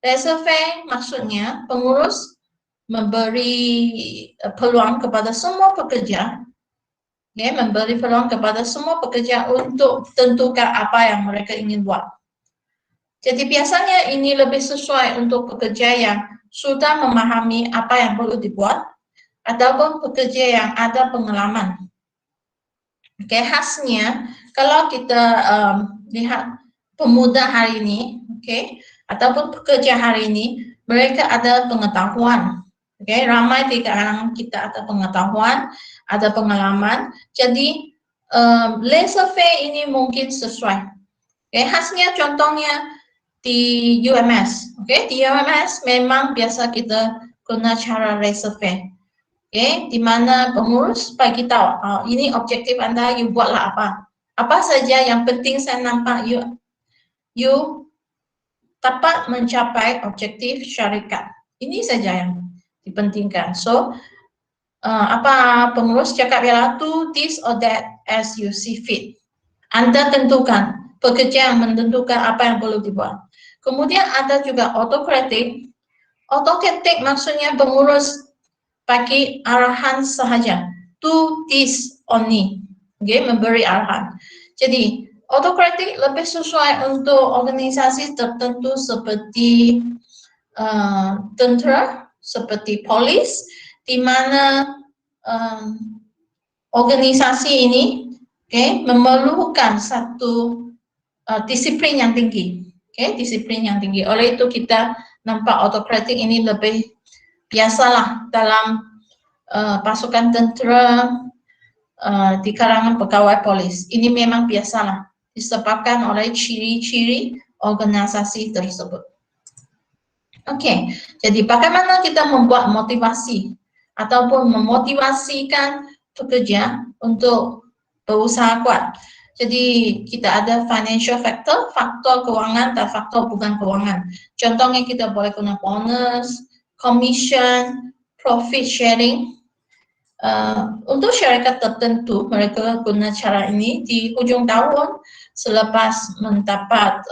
Laissez-faire maksudnya pengurus memberi peluang kepada semua pekerja, memberi peluang kepada semua pekerja untuk tentukan apa yang mereka ingin buat. Jadi biasanya ini lebih sesuai untuk pekerja yang sudah memahami apa yang perlu dibuat ataupun pekerja yang ada pengalaman. Khasnya kalau kita lihat pemuda hari ini, ataupun pekerja hari ini, mereka ada pengetahuan. Ramai di kalangan kita ada pengetahuan, ada pengalaman. Jadi laissez-faire ini mungkin sesuai. Khasnya contohnya di UMS. Di UMS memang biasa kita guna cara laissez-faire. Di mana pengurus bagi tahu, ini objektif Anda, you buatlah apa. Apa saja yang penting saya nampak you dapat mencapai objektif syarikat. Ini saja yang dipentingkan. So, apa pengurus cakap ialah do this or that as you see fit. Anda tentukan, pekerja yang menentukan apa yang perlu dibuat. Kemudian ada juga autokratik. Autokratik maksudnya pengurus bagi arahan sahaja. Do this only. Memberi arahan. Jadi, autokratik lebih sesuai untuk organisasi tertentu seperti tentera, seperti polis, di mana organisasi ini memerlukan satu disiplin yang tinggi. Disiplin yang tinggi. Oleh itu kita nampak autokratik ini lebih biasalah dalam pasukan tentera, di kalangan pegawai polis. Ini memang biasalah disebabkan oleh ciri-ciri organisasi tersebut. Oke, jadi bagaimana kita membuat motivasi ataupun memotivasikan pekerja untuk berusaha kuat. Jadi kita ada financial factor, faktor keuangan dan faktor bukan keuangan. Contohnya kita boleh guna bonus, commission, profit sharing. Untuk syarikat tertentu, mereka guna cara ini di hujung tahun selepas mendapat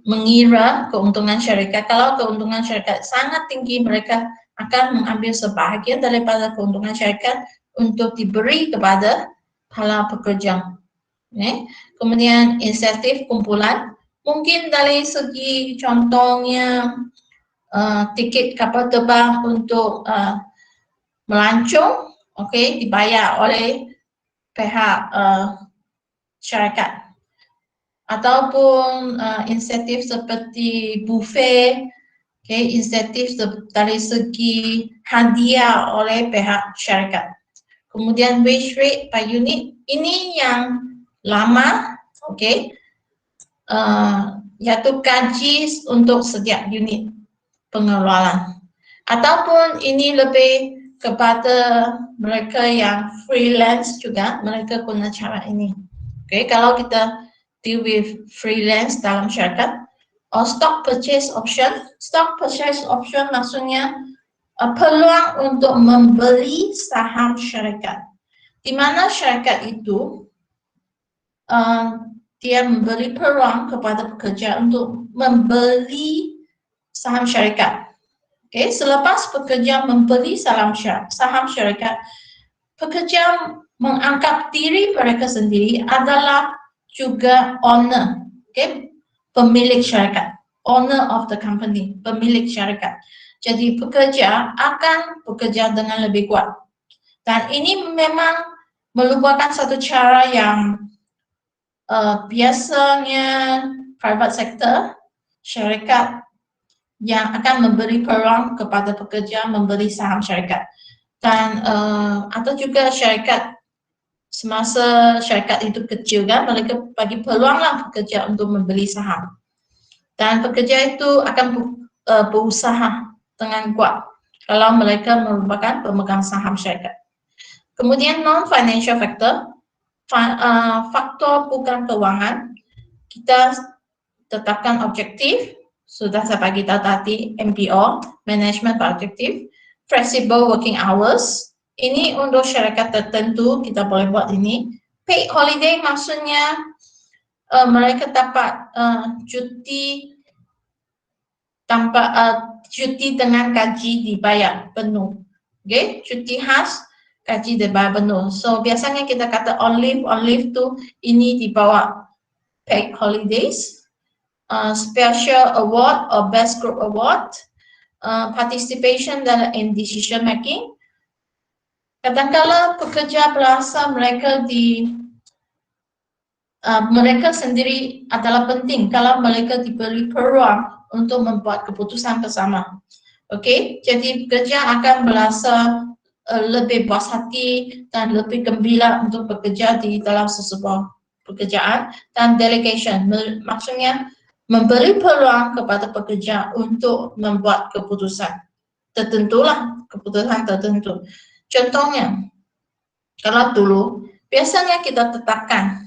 mengira keuntungan syarikat. Kalau keuntungan syarikat sangat tinggi, mereka akan mengambil sebahagian daripada keuntungan syarikat untuk diberi kepada para pekerja. Kemudian insentif kumpulan, mungkin dari segi contohnya tiket kapal terbang untuk melancong, dibayar oleh pihak syarikat. Ataupun insentif seperti buffet, insentif dari segi hadiah oleh pihak syarikat. Kemudian wage rate per unit, ini yang lama, yaitu gaji untuk setiap unit pengeluaran. Ataupun ini lebih kepada mereka yang freelance juga, mereka guna cara ini. Kalau kita deal with freelance dalam syarikat, or stock purchase option. Stock purchase option maksudnya peluang untuk membeli saham syarikat. Di mana syarikat itu dia memberi peluang kepada pekerja untuk membeli saham syarikat. Selepas pekerja membeli saham syarikat, pekerja menganggap diri mereka sendiri adalah juga owner, pemilik syarikat, owner of the company, pemilik syarikat. Jadi pekerja akan bekerja dengan lebih kuat. Dan ini memang merupakan satu cara yang biasanya private sector, syarikat yang akan memberi peluang kepada pekerja membeli saham syarikat. Dan atau juga syarikat, semasa syarikat itu kecil kan, mereka bagi peluanglah pekerja untuk membeli saham. Dan pekerja itu akan berusaha dengan kuat kalau mereka merupakan pemegang saham syarikat. Kemudian non-financial factor, faktor bukan keuangan, kita tetapkan objektif, sudah saya bagi tahu tadi, MBO, Management Objective, Flexible Working Hours, ini untuk syarikat tertentu kita boleh buat ini. Paid holiday maksudnya mereka dapat cuti tanpa cuti dengan gaji dibayar penuh. Cuti khas gaji dibayar penuh. So biasanya kita kata on leave tu ini di bawah paid holidays, special award or best group award, participation in decision making. Kadang-kala pekerja berasa mereka mereka sendiri adalah penting kalau mereka diberi peluang untuk membuat keputusan bersama. Jadi pekerja akan merasa lebih puas hati dan lebih gembira untuk bekerja di dalam sebuah pekerjaan. Dan delegation, maksudnya memberi peluang kepada pekerja untuk membuat keputusan. Tertentulah keputusan tertentu. Contohnya, kalau dulu biasanya kita tetapkan,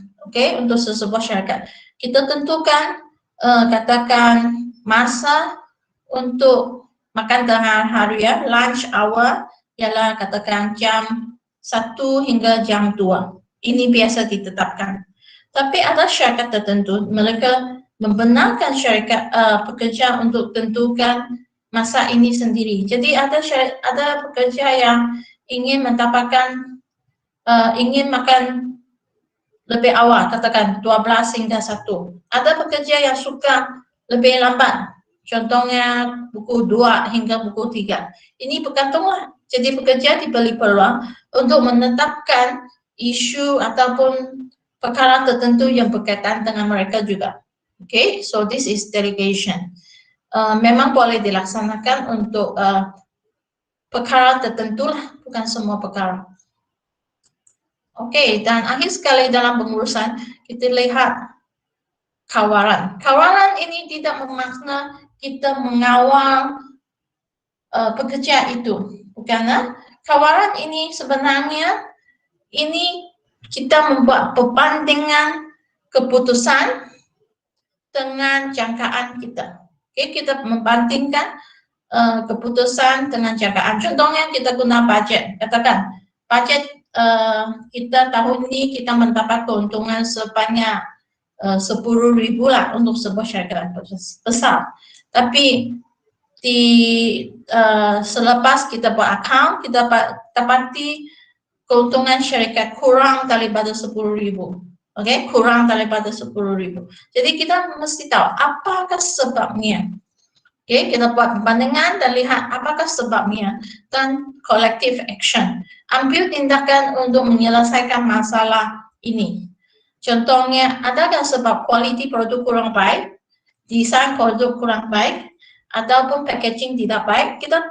untuk sebuah syarikat, kita tentukan katakan masa untuk makan tengah hari lunch hour ialah katakan jam 1 hingga jam 2. Ini biasa ditetapkan. Tapi ada syarikat tertentu, mereka membenarkan syarikat pekerja untuk tentukan masa ini sendiri. Jadi ada pekerja yang ingin mendapatkan ingin makan lebih awal, katakan 12 hingga 1. Ada pekerja yang suka lebih lambat, contohnya pukul 2 hingga pukul 3. Ini bergantunglah. Jadi pekerja diberi peluang untuk menetapkan isu ataupun perkara tertentu yang berkaitan dengan mereka juga. So this is delegation. Memang boleh dilaksanakan untuk perkara tertentu lah, bukan semua perkara. Oke, dan akhir sekali dalam pengurusan kita lihat kawalan. Kawalan ini tidak bermakna kita mengawal pekerja itu, bukan? Kawalan ini sebenarnya ini kita membuat perbandingan keputusan dengan jangkaan kita. Oke, kita membandingkan keputusan dengan jangkaan. Contohnya kita guna budget. Katakan budget kita tahun ini kita mendapat keuntungan sebanyak 10.000 lah untuk sebuah syarikat besar. Tapi selepas kita buat account, kita dapati keuntungan syarikat kurang daripada 10.000. Oke, kurang daripada 10.000. Jadi kita mesti tahu apakah sebabnya. Oke, kita buat perbandingan dan lihat apakah sebabnya dan collective action. Ambil tindakan untuk menyelesaikan masalah ini. Contohnya, adakah sebab kualiti produk kurang baik, desain produk kurang baik, ataupun packaging tidak baik? Kita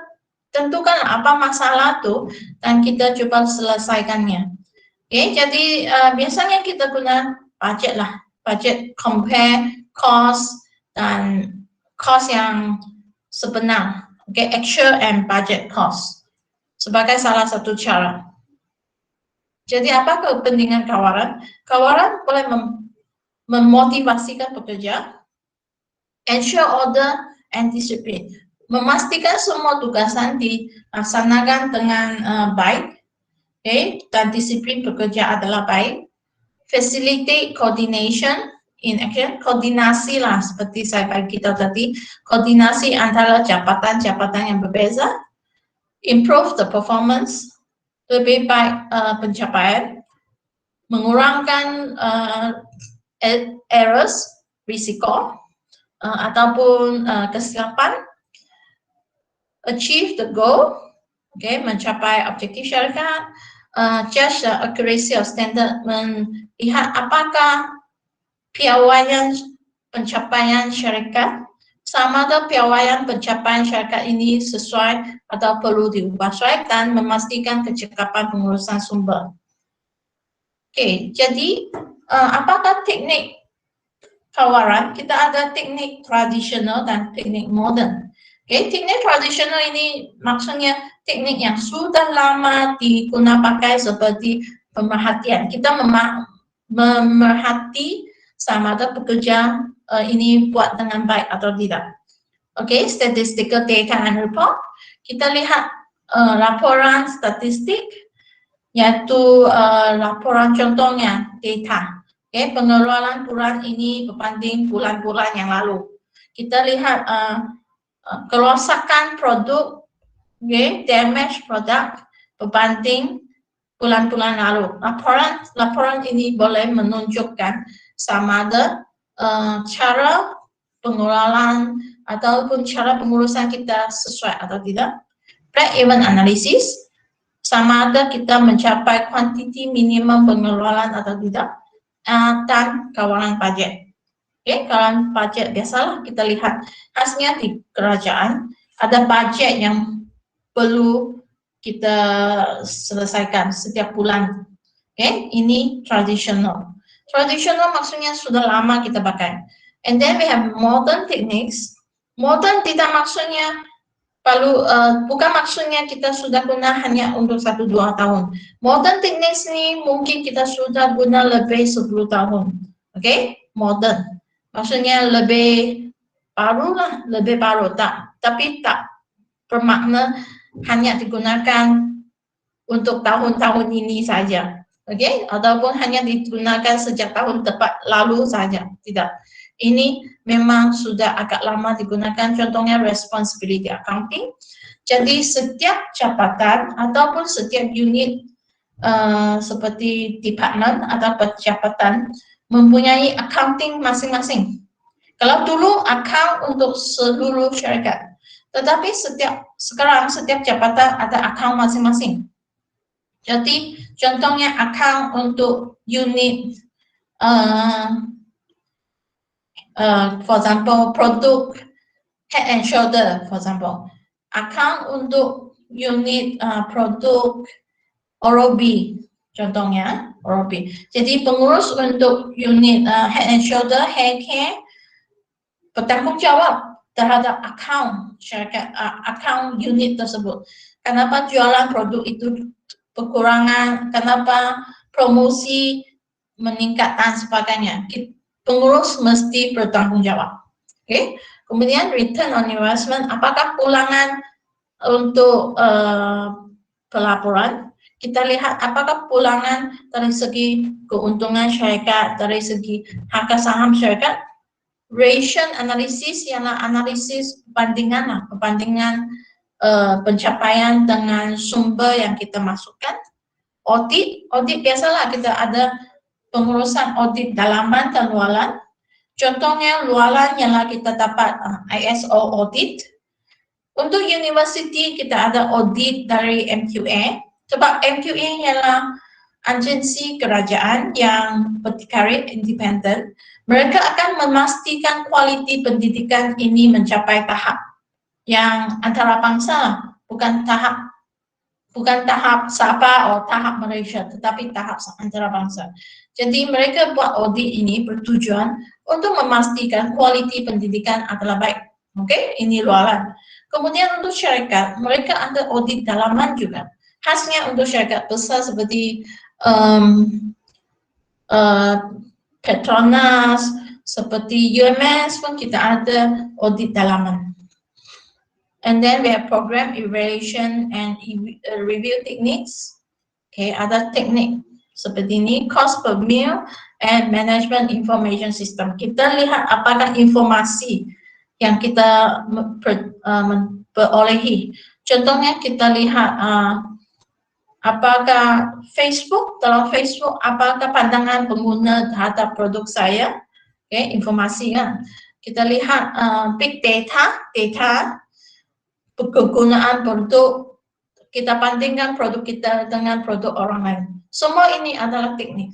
tentukan apa masalah itu dan kita coba selesaikannya. Oke, jadi biasanya kita guna budget lah, budget compare cost dan cost yang sebenar, oke, actual and budget cost sebagai salah satu cara. Jadi apa kepentingan kawalan? Kawalan boleh memotivasikan pekerja, ensure order and discipline, memastikan semua tugasan dilaksanakan dengan baik. Okay, dan disiplin bekerja adalah baik. Facilitate coordination in action, koordinasi lah seperti saya bagi kita tadi, koordinasi antara jabatan-jabatan yang berbeza. Improve the performance, lebih baik pencapaian, mengurangkan errors, risiko, ataupun kesilapan. Achieve the goal, okay, mencapai objektif syarikat. Judge the accuracy of standard, melihat apakah piawaian pencapaian syarikat sama ada piawaian pencapaian syarikat ini sesuai atau perlu diubah sesuai, dan memastikan kecekapan pengurusan sumber. Oke, jadi apakah teknik kawalan? Kita ada teknik tradisional dan teknik modern. Oke, teknik tradisional ini maksudnya teknik yang sudah lama digunakan pakai seperti pemerhatian. Kita memerhati sama ada pekerja ini buat dengan baik atau tidak. Oke, statistical data and report. Kita lihat laporan statistik, yaitu laporan contohnya data. Oke, pengeluaran bulan ini berbanding bulan-bulan yang lalu. Kita lihat kerusakan produk, okay, damage produk berbanding bulan-bulan lalu. Laporan ini boleh menunjukkan sama ada cara pengelolaan ataupun cara pengurusan kita sesuai atau tidak. Break-even analysis, sama ada kita mencapai kuantiti minimum pengeluaran atau tidak. Dan kawalan budget. Oke, kawalan budget biasalah kita lihat hasilnya di kerajaan, ada budget yang perlu kita selesaikan setiap bulan. Oke, ini tradisional. Tradisional maksudnya sudah lama kita pakai. And then we have modern techniques. Modern tidak maksudnya bukan maksudnya kita sudah guna hanya untuk 1-2 tahun. Modern techniques ini mungkin kita sudah guna lebih 10 tahun. Oke, modern. Maksudnya lebih baru lah, lebih baru tapi tak bermakna hanya digunakan untuk tahun-tahun ini saja, oke? Ataupun hanya digunakan sejak tahun lalu saja, tidak. Ini memang sudah agak lama digunakan, contohnya responsibility accounting. Jadi setiap jabatan ataupun setiap unit seperti department atau jabatan mempunyai accounting masing-masing. Kalau dulu account untuk seluruh syarikat, tetapi sekarang setiap jabatan ada account masing-masing. Jadi contohnya account untuk unit, for example, produk head and shoulder, for example. Account untuk unit produk Oral-B, contohnya ORP. Jadi pengurus untuk unit Head and Shoulder Hair Care bertanggung jawab terhadap akaun syarikat, akaun unit tersebut. Kenapa jualan produk itu kekurangan, kenapa promosi meningkat dan sebagainya. Pengurus mesti bertanggung jawab. Oke. Kemudian return on investment, apakah pulangan untuk pelaporan? Kita lihat apakah pulangan dari segi keuntungan syarikat, dari segi harga saham syarikat. Ration analisis ialah analisis perbandingan, pencapaian dengan sumber yang kita masukkan. Audit biasalah kita ada pengurusan audit dalaman dan luaran. Contohnya luaran ialah kita dapat ISO audit. Untuk university kita ada audit dari MQA, sebab MQA ialah agensi kerajaan yang berdikari independen. Mereka akan memastikan kualiti pendidikan ini mencapai tahap yang antarabangsa, bukan tahap Sabah atau tahap Malaysia, tetapi tahap antarabangsa. Jadi mereka buat audit ini bertujuan untuk memastikan kualiti pendidikan adalah baik. Oke, ini luaran. Kemudian untuk syarikat, mereka ada audit dalaman juga. Khasnya untuk syarikat besar seperti Petronas, seperti UMS pun kita ada audit dalaman. And then we have program evaluation and review techniques. Okay, ada teknik seperti ini, cost per meal and management information system. Kita lihat apakah informasi yang kita perolehi. Contohnya kita lihat apakah dalam Facebook, apakah pandangan pengguna terhadap produk saya? Okay, informasi kan. Kita lihat big data, kegunaan produk, kita bandingkan produk kita dengan produk orang lain. Semua ini adalah teknik.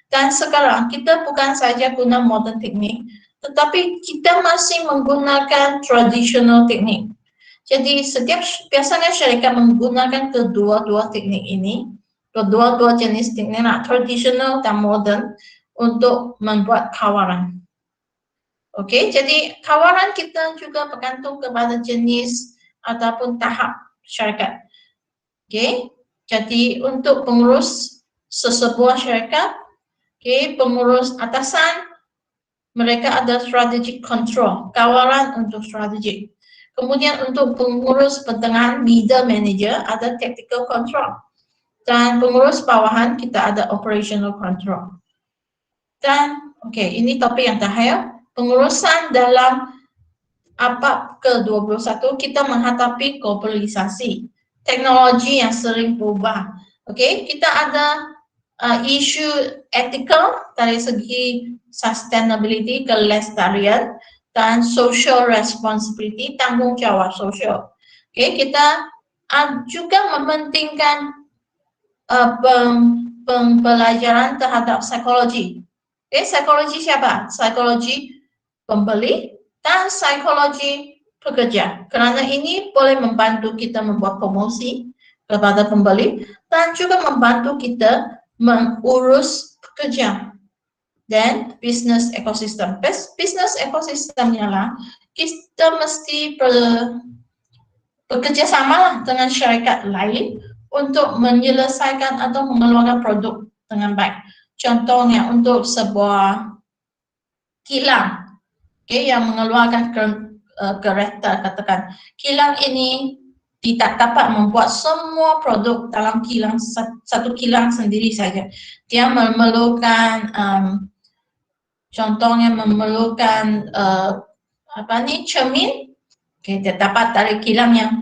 Dan sekarang kita bukan saja guna modern teknik, tetapi kita masih menggunakan traditional teknik. Jadi biasanya syarikat menggunakan kedua-dua teknik ini, kedua-dua jenis teknik tradisional dan modern untuk membuat kawaran. Oke, jadi kawaran kita juga bergantung kepada jenis ataupun tahap syarikat. Oke, jadi untuk pengurus sesebuah syarikat, oke, pengurus atasan, mereka ada strategic control, kawaran untuk strategik. Kemudian untuk pengurus pertengahan, middle manager, ada tactical control. Dan pengurus bawahan, kita ada operational control. Dan, oke, ini topik yang terakhir. Pengurusan dalam abad ke-21, kita menghadapi globalisasi. Teknologi yang sering berubah. Oke, kita ada isu ethical dari segi sustainability, kelestarian, dan social responsibility, tanggung jawab sosial. Oke, kita juga mementingkan pembelajaran terhadap psikologi. Oke, psikologi siapa? Psikologi pembeli dan psikologi pekerja. Karena ini boleh membantu kita membuat promosi kepada pembeli dan juga membantu kita mengurus pekerja. Dan business ecosystem. Business ecosystem ialah kita mesti bekerja sama dengan syarikat lain untuk menyelesaikan atau mengeluarkan produk dengan baik. Contohnya untuk sebuah kilang, yang mengeluarkan kereta, katakan kilang ini tidak dapat membuat semua produk dalam kilang, satu kilang sendiri saja. Dia memerlukan contohnya memerlukan cermin, dia dapat dari kilang yang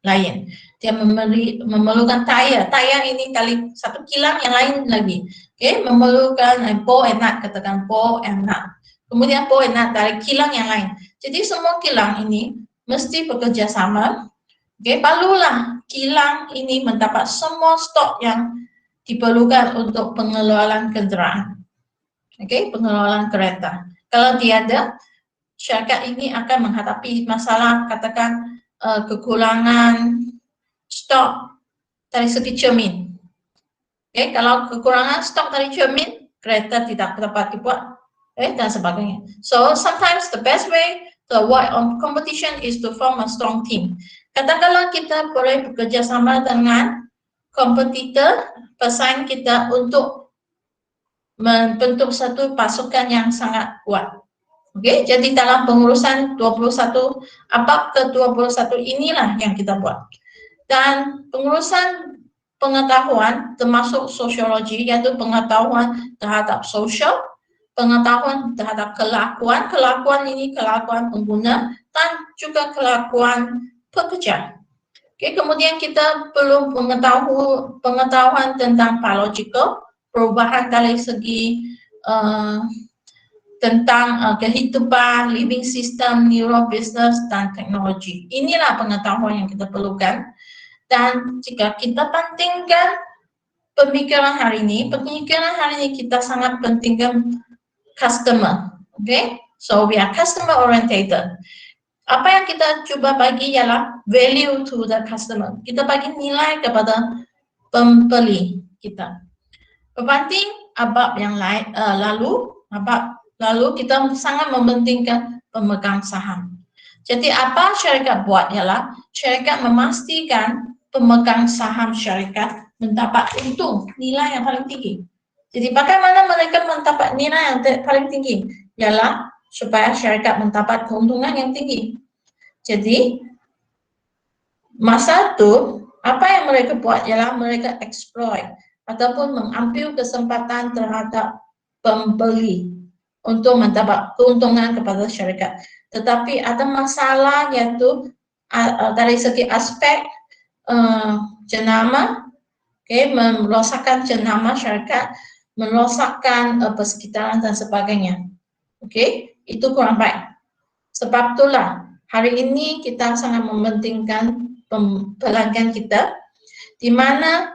lain. Dia memerlukan tayar ini dari satu kilang yang lain lagi. Memerlukan ball and nut, katakan ball and nut. Kemudian ball and nut dari kilang yang lain. Jadi semua kilang ini mesti bekerja sama. Barulah kilang ini mendapat semua stok yang diperlukan untuk pengelolaan kendaraan. Pengelolaan kereta. Kalau tiada, syarikat ini akan menghadapi masalah, katakan kekurangan stok dari segi cermin. Kalau kekurangan stok dari cermin, kereta tidak dapat dibuat, dan sebagainya. So sometimes the best way to avoid competition is to form a strong team. Katakanlah kita boleh bekerja sama dengan kompetitor, pesaing kita untuk membentuk satu pasukan yang sangat kuat. Jadi dalam pengurusan 21 abad ke-21 inilah yang kita buat. Dan pengurusan pengetahuan termasuk sosiologi, yaitu pengetahuan terhadap sosial, pengetahuan terhadap kelakuan ini kelakuan pengguna, dan juga kelakuan pekerja. Kemudian kita perlu pengetahuan tentang biological, perubahan dari segi tentang kehidupan, living system, neurobusiness, dan teknologi. Inilah pengetahuan yang kita perlukan. Dan jika kita pentingkan pemikiran hari ini kita sangat pentingkan customer. So we are customer oriented. Apa yang kita coba bagi ialah value to the customer. Kita bagi nilai kepada pembeli kita. Berbanding abad yang lalu kita sangat mementingkan pemegang saham. Jadi apa syarikat buat ialah syarikat memastikan pemegang saham syarikat mendapat untung nilai yang paling tinggi. Jadi bagaimana mereka mendapat nilai yang paling tinggi? Ialah supaya syarikat mendapat keuntungan yang tinggi. Jadi masa itu apa yang mereka buat ialah mereka exploit ataupun mengambil kesempatan terhadap pembeli untuk mendapat keuntungan kepada syarikat. Tetapi ada masalah yaitu dari segi aspek jenama, merosakkan jenama syarikat, merosakkan persekitaran dan sebagainya. Itu kurang baik. Sebab itulah hari ini kita sangat mementingkan pelanggan kita, di mana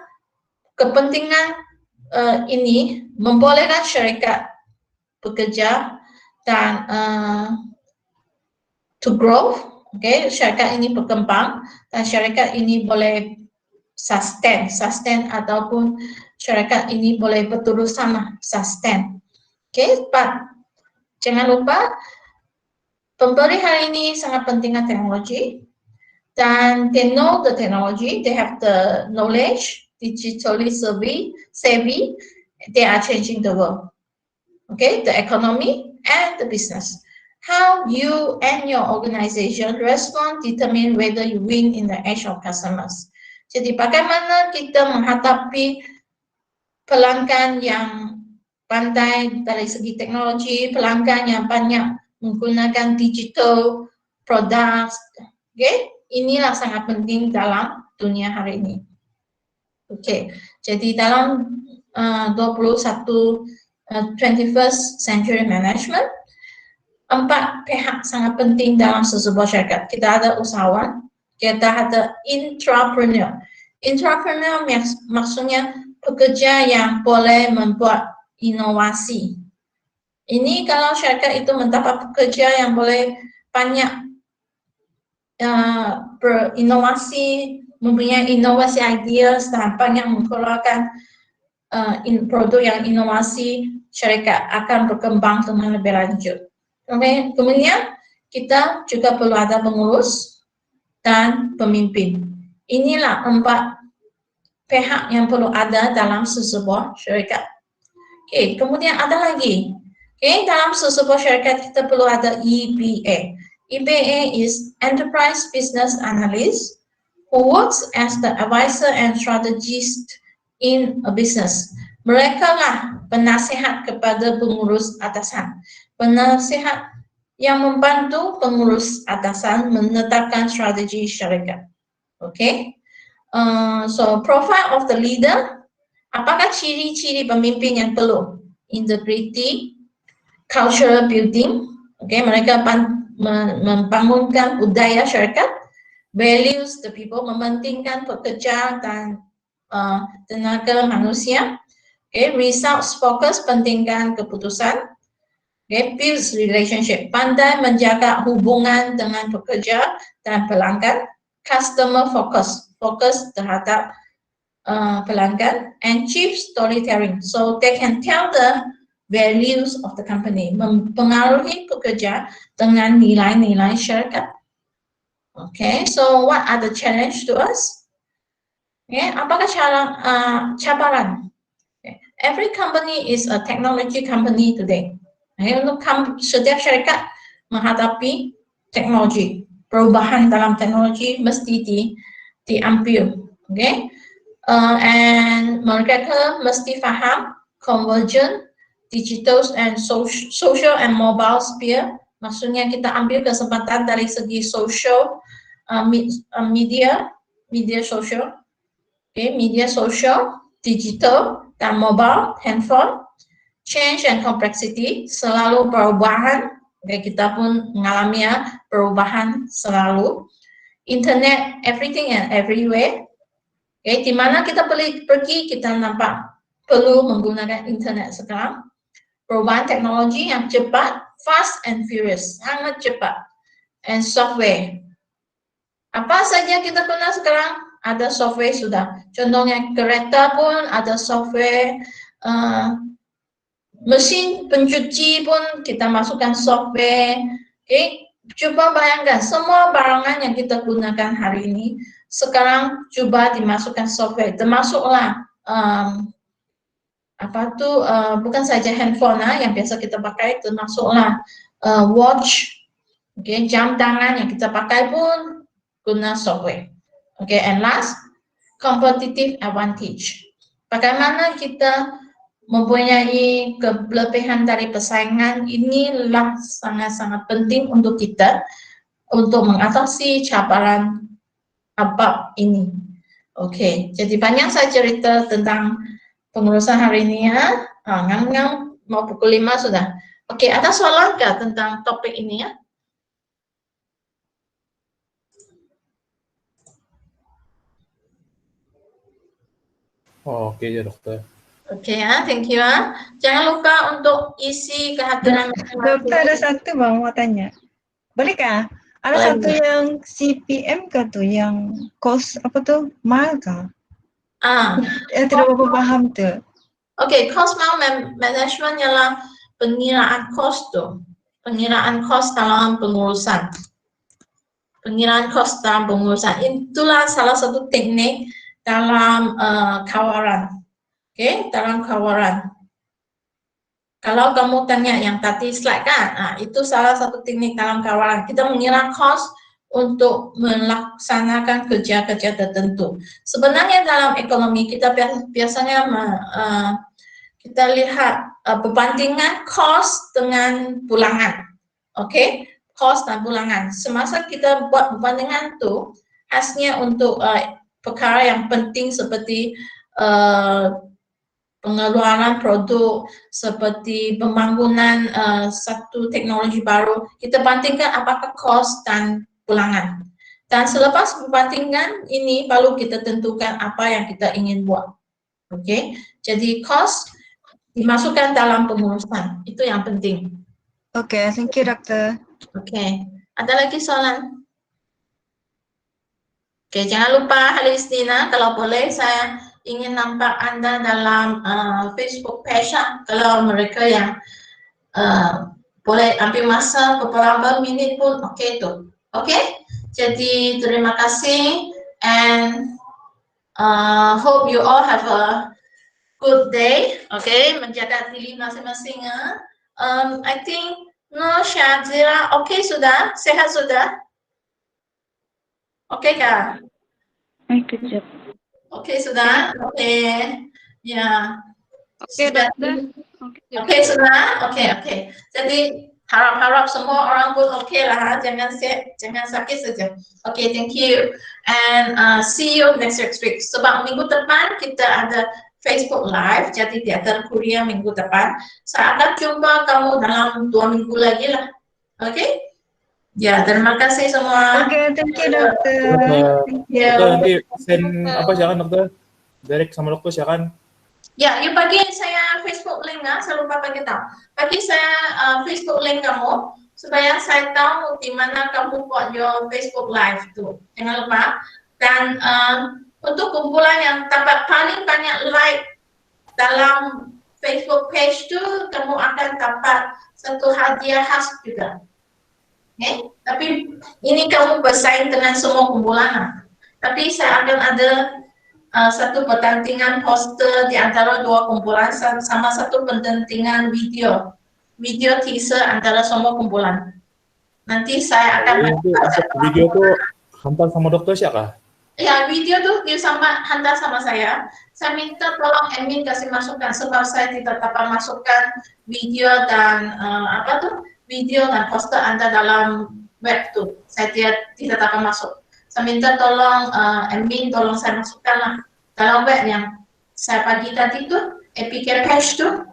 kepentingan ini membolehkan syarikat bekerja dan to grow, syarikat ini berkembang dan syarikat ini boleh sustain ataupun syarikat ini boleh berterusan sustain. But jangan lupa pembeli hari ini sangat pentingkan teknologi dan they know the technology, they have the knowledge, digitally savvy, they are changing the world. The economy and the business. How you and your organization respond determine whether you win in the age of customers. Jadi bagaimana kita menghadapi pelanggan yang pandai dari segi teknologi, pelanggan yang banyak menggunakan digital products. Inilah sangat penting dalam dunia hari ini. Jadi dalam 21st century management, 4 pihak sangat penting dalam sebuah syarikat. Kita ada usahawan, kita ada entrepreneur. Entrepreneur maksudnya pekerja yang boleh membuat inovasi. Ini kalau syarikat itu mendapat pekerja yang boleh banyak berinovasi, mempunyai inovasi ideas dan banyak mengeluarkan produk yang inovasi, syarikat akan berkembang dengan lebih lanjut. Kemudian kita juga perlu ada pengurus dan pemimpin. Inilah 4 pihak yang perlu ada dalam sebuah syarikat. Kemudian ada lagi. Dalam sebuah syarikat kita perlu ada EBA. EBA is Enterprise Business Analyst, who works as the advisor and strategist in a business. Mereka lah penasihat kepada pengurus atasan. Penasihat yang membantu pengurus atasan menetapkan strategi syarikat. So profile of the leader. Apakah ciri-ciri pemimpin yang perlu? Integrity, cultural building. Mereka membangunkan budaya syarikat. Values the people, mementingkan pekerja dan tenaga manusia. Results focus, pentingkan keputusan. Builds relationship, pandai menjaga hubungan dengan pekerja dan pelanggan. Customer focus, fokus terhadap pelanggan, and chief storytelling. So they can tell the values of the company, mempengaruhi pekerja dengan nilai-nilai syarikat. Okay, so what are the challenge to us? Okay, apakah cabaran? Okay. Every company is a technology company today. Okay, untuk setiap syarikat menghadapi teknologi, perubahan dalam teknologi mesti diambil. Okay, and mereka mesti faham convergent, digital and social and mobile sphere. Maksudnya kita ambil kesempatan dari segi social, media sosial, okay, media sosial, digital dan mobile, handphone, change and complexity, selalu perubahan, okay, kita pun mengalami perubahan selalu, internet, everything and everywhere, okay, di mana kita pergi kita nampak perlu menggunakan internet sekarang, perubahan teknologi yang cepat, fast and furious, sangat cepat, and software. Apa saja kita guna sekarang? Ada software sudah. Contohnya kereta pun ada software, mesin pencuci pun kita masukkan software. Okay? Coba bayangkan semua barangan yang kita gunakan hari ini sekarang coba dimasukkan software. Termasuklah bukan saja handphone yang biasa kita pakai, termasuklah watch, okay, jam tangan yang kita pakai pun guna software. Okay, and last, competitive advantage. Bagaimana kita mempunyai kelebihan dari persaingan, inilah sangat-sangat penting untuk kita untuk mengatasi cabaran abab ini. Okay, jadi banyak saya cerita tentang pengurusan hari ini ya. Ngang mau pukul 5 sudah. Oke, ada soalan nggak tentang topik ini ya? Oh, oke ya dokter. Oke ya, thank you ya. Jangan lupa untuk isi kehadiran. Dokter ada satu bang mau tanya. Boleh kah? Ada Boleh. satu yang CPM kah tuh, yang cost apa tuh, mahal kah? Tidak apa paham tuh. Oke, cost management ialah pengiraan cost tuh. Pengiraan cost dalam pengurusan. Pengiraan cost dalam pengurusan. Itulah salah satu teknik dalam kawaran. Oke, dalam kawaran. Kalau kamu tanya yang tadi slide kan, itu salah satu teknik dalam kawaran. Kita mengira cost untuk melaksanakan kerja-kerja tertentu. Sebenarnya dalam ekonomi kita biasanya kita lihat perbandingan cost dengan pulangan. Oke, cost dan pulangan. Semasa kita buat perbandingan itu, khasnya untuk perkara yang penting seperti pengeluaran produk, seperti pembangunan satu teknologi baru, kita bandingkan apakah cost dan pulangan. Dan selepas perbandingan ini, baru kita tentukan apa yang kita ingin buat. Oke, jadi cost dimasukkan dalam pengurusan, itu yang penting. Oke, thank you dokter. Oke, ada lagi soalan? Oke, jangan lupa hari Isnin, kalau boleh saya ingin nampak Anda dalam Facebook page, kalau mereka yang boleh ambil masa beberapa minit pun oke itu. Oke, jadi terima kasih and hope you all have a good day. Okay, menjaga diri masing-masing. I think no Syazira, okay sudah, sehat sudah. Okay kah? Kejap. Okay sudah, okay, ya. Oke dokter. Oke sudah, oke. Jadi harap semua orang pun oke lah, jangan sakit saja. Oke, thank you and see you next week. Sebab minggu depan kita ada Facebook Live, jadi teater kuliah minggu depan. Saya akan jumpa kamu dalam 2 minggu lagi lah. Oke? Ya, terima kasih semua. Oke, thank you dokter. Ya. Dokter nanti send apa silakan dokter. Direct sama dokter silakan. Ya, you bagi saya Facebook link saya lupa bagi tahu. Bagi saya Facebook link kamu supaya saya tahu di mana kamu buat your Facebook Live tuh. Jangan lupa. Dan Untuk kumpulan yang dapat paling banyak like dalam Facebook page itu, kamu akan dapat satu hadiah khas juga. Okay? Tapi ini kamu bersaing dengan semua kumpulan. Tapi saya akan ada satu pertandingan poster di antara dua kumpulan sama satu pertandingan video teaser antara semua kumpulan. Nanti saya akan video tuh hantar sama dokter siapa? Ya, video tuh hantar sama saya. Saya minta tolong admin kasih masukan sebab saya tidak dapat masukkan video dan video dan poster Anda dalam web tuh. Saya tidak dapat masuk. Saya minta tolong admin tolong saya masukkanlah dalam web yang saya bagi tadi tuh, APK page tuh.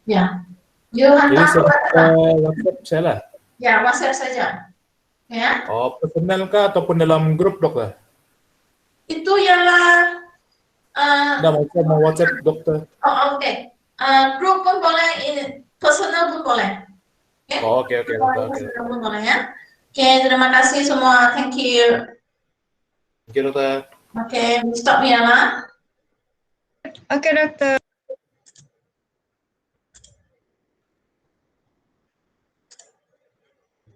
Ya. You hantar WhatsApp saya lah. Ya, WhatsApp saja. Ya. Oh, personal kah ataupun dalam grup dokter? Itu ialah mau WhatsApp dokter. Oh, oke. Grup pun boleh, personal pun boleh. Okay? Oh, oke. Personal pun boleh ya. Oke, terima kasih semua. Thank you. Thank you, dokter. Oke, stop ya lah. Oke, dokter.